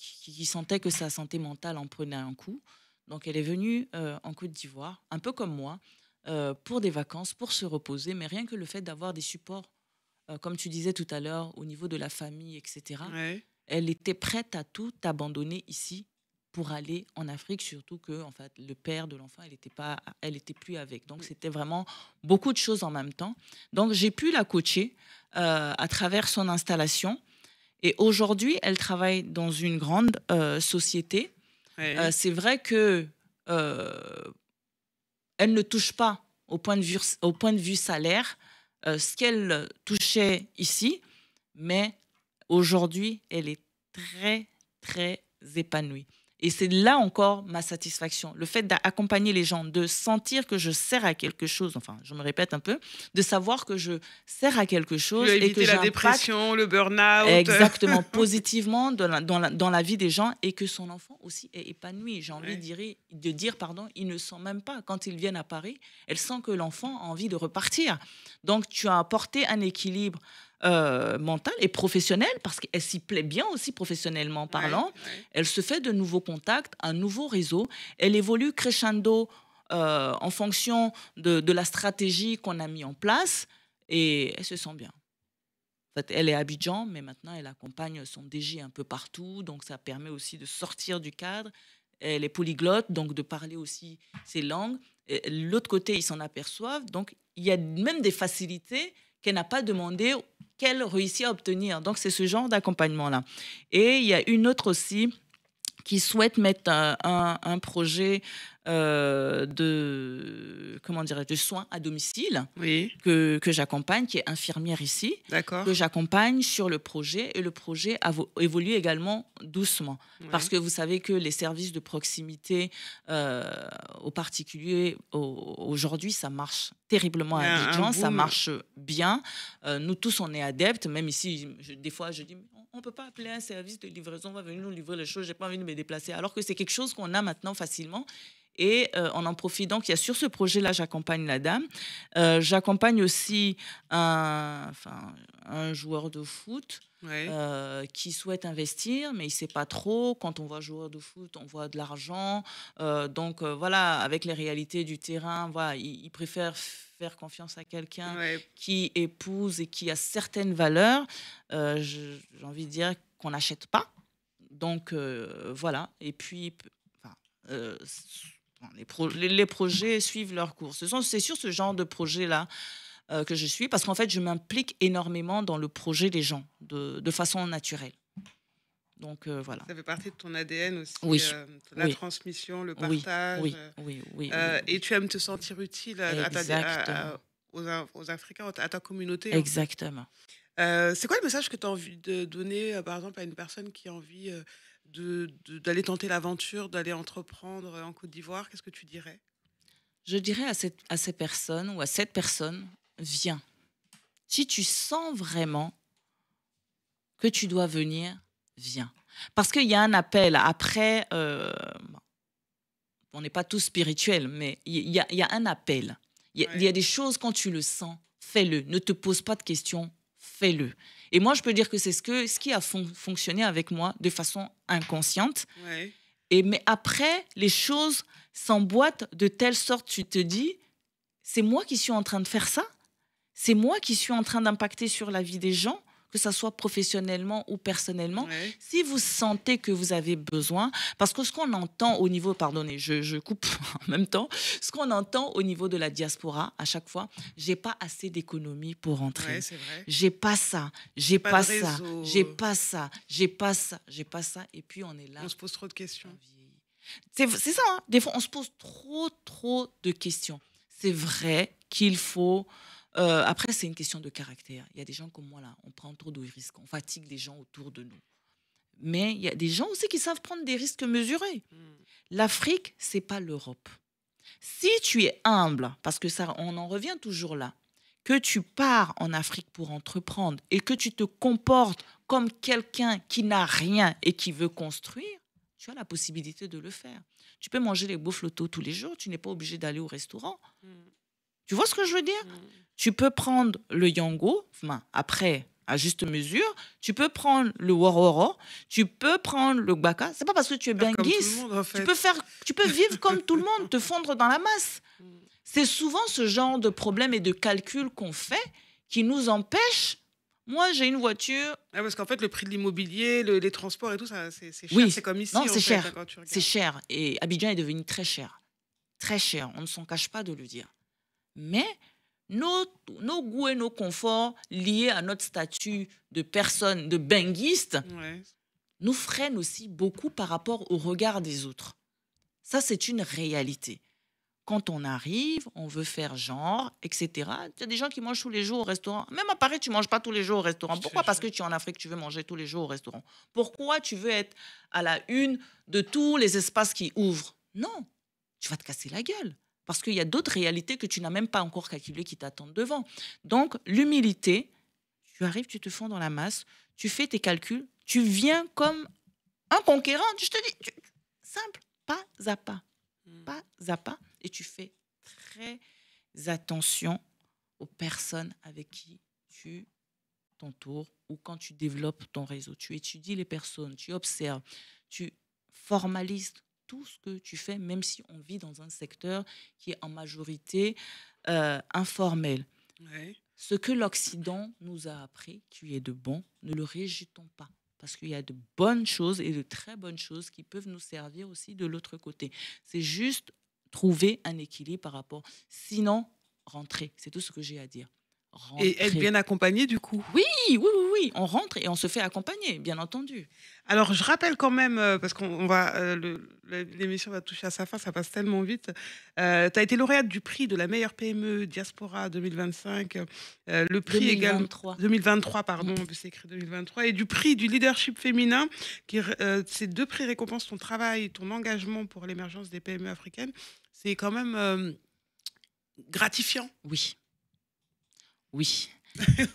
sentait que sa santé mentale en prenait un coup. Donc, elle est venue en Côte d'Ivoire, un peu comme moi, pour des vacances, pour se reposer, mais rien que le fait d'avoir des supports, comme tu disais tout à l'heure, au niveau de la famille, etc., Ouais. elle était prête à tout abandonner ici pour aller en Afrique, surtout que en fait, le père de l'enfant, elle était plus avec. Donc, c'était vraiment beaucoup de choses en même temps. Donc, j'ai pu la coacher à travers son installation. Et aujourd'hui, elle travaille dans une grande société. Ouais. C'est vrai que elle ne touche pas au point de vue salaire ce qu'elle touchait ici, mais aujourd'hui, elle est très, très épanouie. Et c'est là encore ma satisfaction. Le fait d'accompagner les gens, de sentir que je sers à quelque chose, enfin, je me répète un peu, de savoir que je sers à quelque chose Tu as et que évité la j'impacte dépression, le burn-out. exactement positivement dans la vie des gens et que son enfant aussi est épanoui. J'ai envie de dire, pardon, il ne sent même pas, quand ils viennent à Paris, elle sent que l'enfant a envie de repartir. Donc, tu as apporté un équilibre mentale et professionnelle, parce qu'elle s'y plaît bien aussi professionnellement parlant. Ouais. Elle se fait de nouveaux contacts, un nouveau réseau. Elle évolue crescendo en fonction de la stratégie qu'on a mis en place et elle se sent bien. En fait, elle est à Abidjan, mais maintenant elle accompagne son DG un peu partout, donc ça permet aussi de sortir du cadre. Elle est polyglotte, donc de parler aussi ces langues. L'autre côté, ils s'en aperçoivent, donc il y a même des facilités qu'elle n'a pas demandé, qu'elle réussit à obtenir. Donc, c'est ce genre d'accompagnement-là. Et il y a une autre aussi qui souhaite mettre un projet de soins à domicile Oui, que j'accompagne, qui est infirmière ici, d'accord. que j'accompagne sur le projet. Et le projet évolue également doucement. Ouais. Parce que vous savez que les services de proximité aux particuliers, aujourd'hui, ça marche terriblement à Il y a un Abidjan, ça boom. marche bien. Nous tous, on est adeptes, même ici, des fois, je dis, on ne peut pas appeler un service de livraison, on va venir nous livrer les choses, je n'ai pas envie de me déplacer. Alors que c'est quelque chose qu'on a maintenant facilement. Et on en profite. Donc, il y a sur ce projet-là, j'accompagne la dame. J'accompagne aussi un joueur de foot Ouais. qui souhaite investir, mais il ne sait pas trop. Quand on voit joueur de foot, on voit de l'argent. Donc, voilà, avec les réalités du terrain, voilà, il préfère faire confiance à quelqu'un Ouais. qui épouse et qui a certaines valeurs. J'ai envie de dire qu'on n'achète pas. Donc, voilà. Et puis, les projets suivent leur cours. C'est sur ce genre de projet-là que je suis, parce qu'en fait, je m'implique énormément dans le projet des gens, de façon naturelle. Donc, voilà. Ça fait partie de ton ADN aussi, Oui, la oui, transmission, le oui, partage. oui, oui, oui, oui, Et oui. tu aimes te sentir utile Exactement, aux Africains, à ta communauté, en fait. exactement. C'est quoi le message que tu as envie de donner, par exemple, à une personne qui a envie d'aller tenter l'aventure, d'aller entreprendre en Côte d'Ivoire? Qu'est-ce que tu dirais? Je dirais à ces personnes ou à cette personne, viens. Si tu sens vraiment que tu dois venir, viens. Parce qu'il y a un appel. Après, on n'est pas tous spirituels, mais il y a un appel. Il y a des choses, quand tu le sens, fais-le. Ne te pose pas de questions, fais-le. Et moi, je peux dire que c'est ce qui a fonctionné avec moi de façon inconsciente. Ouais. Mais après, les choses s'emboîtent de telle sorte, tu te dis, c'est moi qui suis en train de faire ça? C'est moi qui suis en train d'impacter sur la vie des gens, que ce soit professionnellement ou personnellement. Ouais. Si vous sentez que vous avez besoin, parce que ce qu'on entend au niveau, pardonnez, je coupe en même temps, ce qu'on entend au niveau de la diaspora, à chaque fois, j'ai pas assez d'économie pour rentrer. Ouais, c'est vrai. J'ai pas ça, j'ai Pas pas de ça, réseau. j'ai pas ça, j'ai pas ça, j'ai pas ça, et puis on est là. On se pose trop de questions. C'est ça, hein. Des fois, on se pose trop de questions. C'est vrai qu'il faut... après, c'est une question de caractère. Il y a des gens comme moi, là, on prend trop de risques. On fatigue les gens autour de nous. Mais il y a des gens aussi qui savent prendre des risques mesurés. L'Afrique, c'est pas l'Europe. Si tu es humble, parce que ça, on en revient toujours là, que tu pars en Afrique pour entreprendre et que tu te comportes comme quelqu'un qui n'a rien et qui veut construire, tu as la possibilité de le faire. Tu peux manger les boflotos tous les jours, tu n'es pas obligé d'aller au restaurant. Tu vois ce que je veux dire? Tu peux prendre le yango, enfin, après, à juste mesure. Tu peux prendre le wororo, tu peux prendre le gbaka. C'est pas parce que tu es Faire comme tout benguis. le monde, en fait. Tu peux vivre comme tout le monde, te fondre dans la masse. C'est souvent ce genre de problème et de calcul qu'on fait qui nous empêche. Moi, j'ai une voiture. Ah, parce qu'en fait, le prix de l'immobilier, les transports et tout, ça, c'est cher. Oui. C'est comme ici, Non, en c'est fait, cher. quand tu regardes. C'est cher. Et Abidjan est devenu très cher. Très cher. On ne s'en cache pas de le dire. Mais nos goûts et nos conforts liés à notre statut de personne, de benguiste, Ouais. nous freinent aussi beaucoup par rapport au regard des autres. Ça, c'est une réalité. Quand on arrive, on veut faire genre, etc. Il y a des gens qui mangent tous les jours au restaurant. Même à Paris, tu ne manges pas tous les jours au restaurant. Pourquoi? Parce que tu es en Afrique, tu veux manger tous les jours au restaurant. Pourquoi tu veux être à la une de tous les espaces qui ouvrent? Non, tu vas te casser la gueule. Parce qu'il y a d'autres réalités que tu n'as même pas encore calculées qui t'attendent devant. Donc, l'humilité, tu arrives, tu te fonds dans la masse, tu fais tes calculs, tu viens comme un conquérant. Je te dis, simple, pas à pas. Pas à pas. Et tu fais très attention aux personnes avec qui tu t'entoures ou quand tu développes ton réseau. Tu étudies les personnes, tu observes, tu formalises tout ce que tu fais, même si on vit dans un secteur qui est en majorité informel. Ouais. Ce que l'Occident nous a appris, qui est de bon, ne le rejetons pas. Parce qu'il y a de bonnes choses et de très bonnes choses qui peuvent nous servir aussi de l'autre côté. C'est juste trouver un équilibre par rapport. Sinon, rentrer. C'est tout ce que j'ai à dire. Rentrer. Et être bien accompagné, du coup. Oui. On rentre et on se fait accompagner, bien entendu. Alors, je rappelle quand même, parce qu'on va, l'émission va toucher à sa fin, ça passe tellement vite. Tu as été lauréate du prix de la meilleure PME Diaspora 2025. Le prix 2023. 2023, pardon, c'est écrit 2023. Et du prix du leadership féminin. Ces deux prix récompensent ton travail, ton engagement pour l'émergence des PME africaines. C'est quand même gratifiant. Oui. Oui.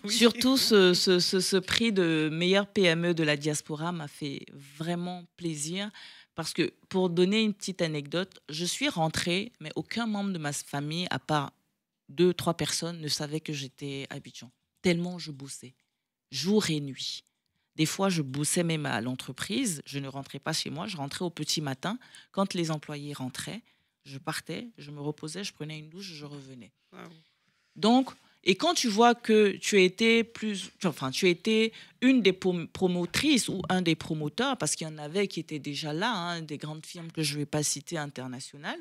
Surtout ce prix de meilleure PME de la diaspora m'a fait vraiment plaisir parce que, pour donner une petite anecdote, je suis rentrée, mais aucun membre de ma famille, à part 2-3 personnes, ne savait que j'étais à Abidjan. Tellement je bossais, jour et nuit. Des fois, je bossais même à l'entreprise, je ne rentrais pas chez moi, je rentrais au petit matin. Quand les employés rentraient, je partais, je me reposais, je prenais une douche, je revenais. Wow. Donc, et quand tu vois que tu as été une des promotrices ou un des promoteurs, parce qu'il y en avait qui étaient déjà là, hein, des grandes firmes que je ne vais pas citer internationales,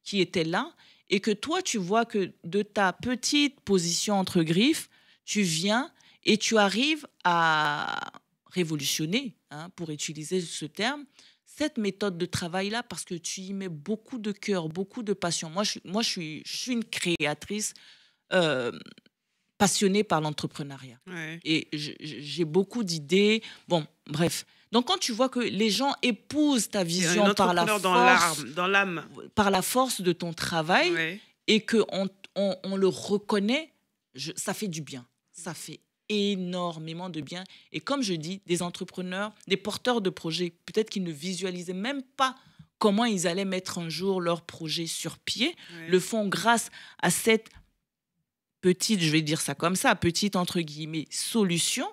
qui étaient là, et que toi, tu vois que de ta petite position entre griffes, tu viens et tu arrives à révolutionné, hein, pour utiliser ce terme, cette méthode de travail-là, parce que tu y mets beaucoup de cœur, beaucoup de passion. Moi, je suis une créatrice passionnée par l'entrepreneuriat. Ouais. Et j'ai beaucoup d'idées. Bon, bref. Donc, quand tu vois que les gens épousent ta vision par la force, dans l'âme, par la force de ton travail, ouais, et qu'on on le reconnaît, ça fait du bien. Ça fait énormément de bien. Et comme je dis, des entrepreneurs, des porteurs de projets, peut-être qu'ils ne visualisaient même pas comment ils allaient mettre un jour leur projet sur pied, ouais, le font grâce à cette petite, je vais dire ça comme ça, petite entre guillemets, solution,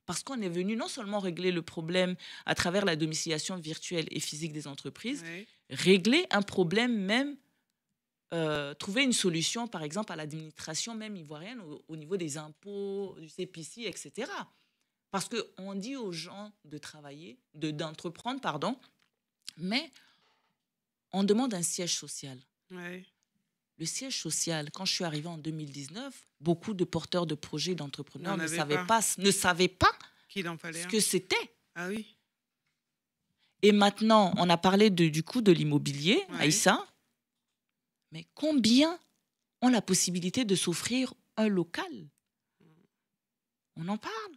parce qu'on est venu non seulement régler le problème à travers la domiciliation virtuelle et physique des entreprises, ouais. régler un problème même, trouver une solution, par exemple, à l'administration même ivoirienne au niveau des impôts, du CPC, etc. Parce qu'on dit aux gens de travailler, d'entreprendre, pardon, mais on demande un siège social. Ouais. Le siège social, quand je suis arrivée en 2019, beaucoup de porteurs de projets, d'entrepreneurs ne savaient pas Qu'il en fallait ce un. que c'était. Ah oui. Et maintenant, on a parlé du coût de l'immobilier, Ouais. Aïssa, mais combien ont la possibilité de s'offrir un local? On en parle.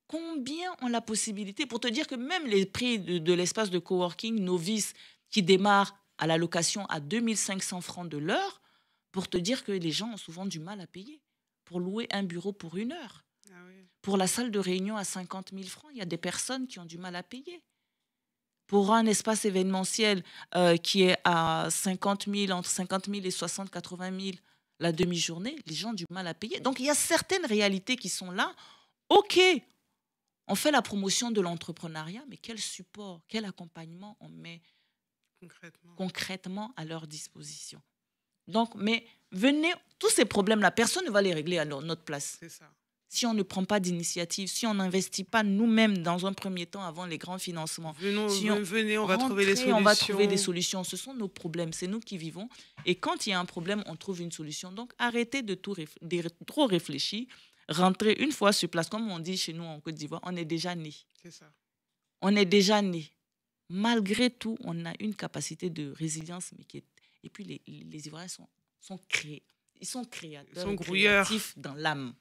Combien ont la possibilité? Pour te dire que même les prix de l'espace de coworking novice qui démarre à la location à 2500 francs de l'heure, pour te dire que les gens ont souvent du mal à payer pour louer un bureau pour 1 heure. Ah oui. Pour la salle de réunion à 50 000 francs, il y a des personnes qui ont du mal à payer. Pour un espace événementiel qui est à 50 000, entre 50 000 et 60 80 000 la demi-journée, les gens ont du mal à payer. Donc, il y a certaines réalités qui sont là. OK, on fait la promotion de l'entrepreneuriat, mais quel support, quel accompagnement on met concrètement à leur disposition? Donc, mais venez, tous ces problèmes-là, personne ne va les régler à notre place. C'est ça. Si on ne prend pas d'initiative, si on n'investit pas nous-mêmes dans un premier temps avant les grands financements. Venez, on va trouver des solutions. On va trouver des solutions. Ce sont nos problèmes, c'est nous qui vivons. Et quand il y a un problème, on trouve une solution. Donc, arrêtez de trop réfléchir. Rentrez une fois sur place. Comme on dit chez nous en Côte d'Ivoire, on est déjà né. C'est ça. On est déjà né. Malgré tout, on a une capacité de résilience. Et puis, les Ivoiriens sont créateurs, ils sont grouilleurs, créatifs dans l'âme.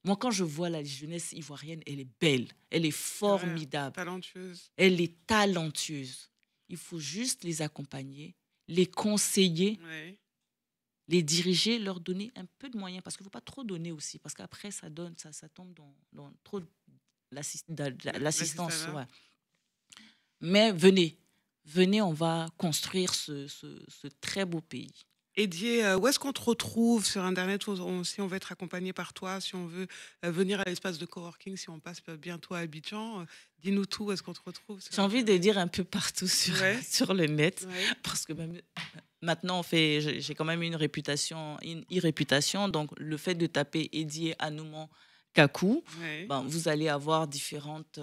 Moi, quand je vois la jeunesse ivoirienne, elle est belle, elle est formidable. Talentueuse. Elle est talentueuse. Il faut juste les accompagner, les conseiller, les diriger, leur donner un peu de moyens. Parce qu'il ne faut pas trop donner aussi. Parce qu'après, ça tombe dans trop l'assistance. Ouais. Mais venez, on va construire ce très beau pays. Edier, où est-ce qu'on te retrouve sur Internet si on veut être accompagné par toi, si on veut venir à l'espace de coworking, si on passe bientôt à Abidjan? Dis-nous tout, où est-ce qu'on te retrouve? J'ai envie de dire un peu partout sur le net, parce que même, maintenant, j'ai quand même une e-réputation, donc le fait de taper Edier Anouman Kakou, vous allez avoir différentes...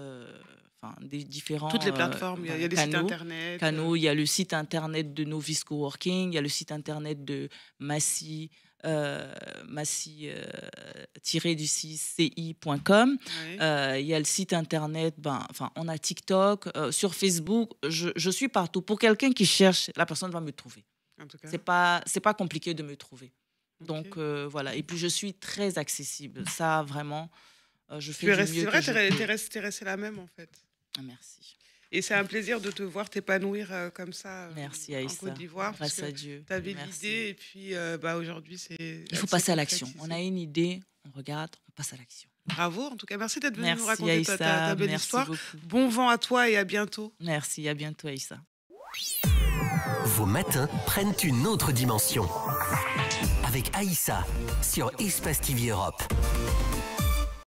toutes les plateformes, il y a des sites internet. Il y a le site internet de Novice Coworking, il y a le site internet de massi-ci.com. Il y a le site internet, on a TikTok, sur Facebook, je suis partout. Pour quelqu'un qui cherche, la personne va me trouver. En tout cas. C'est pas compliqué de me trouver. Donc voilà, et puis je suis très accessible. Ça vraiment, je fais du mieux que je peux. T'es restée la même en fait. Merci. Et c'est un plaisir de te voir t'épanouir comme ça. Merci, en Aïssa. Côte d'Ivoire. Grâce à Dieu. Tu avais l'idée et puis aujourd'hui c'est... Il faut passer à l'action. On a une idée, on regarde, on passe à l'action. Bravo, en tout cas. Merci d'être venu nous raconter Aïssa, ta belle histoire. Beaucoup. Bon vent à toi et à bientôt. Merci, à bientôt Aïssa. Vos matins prennent une autre dimension. Avec Aïssa sur Espace TV Europe.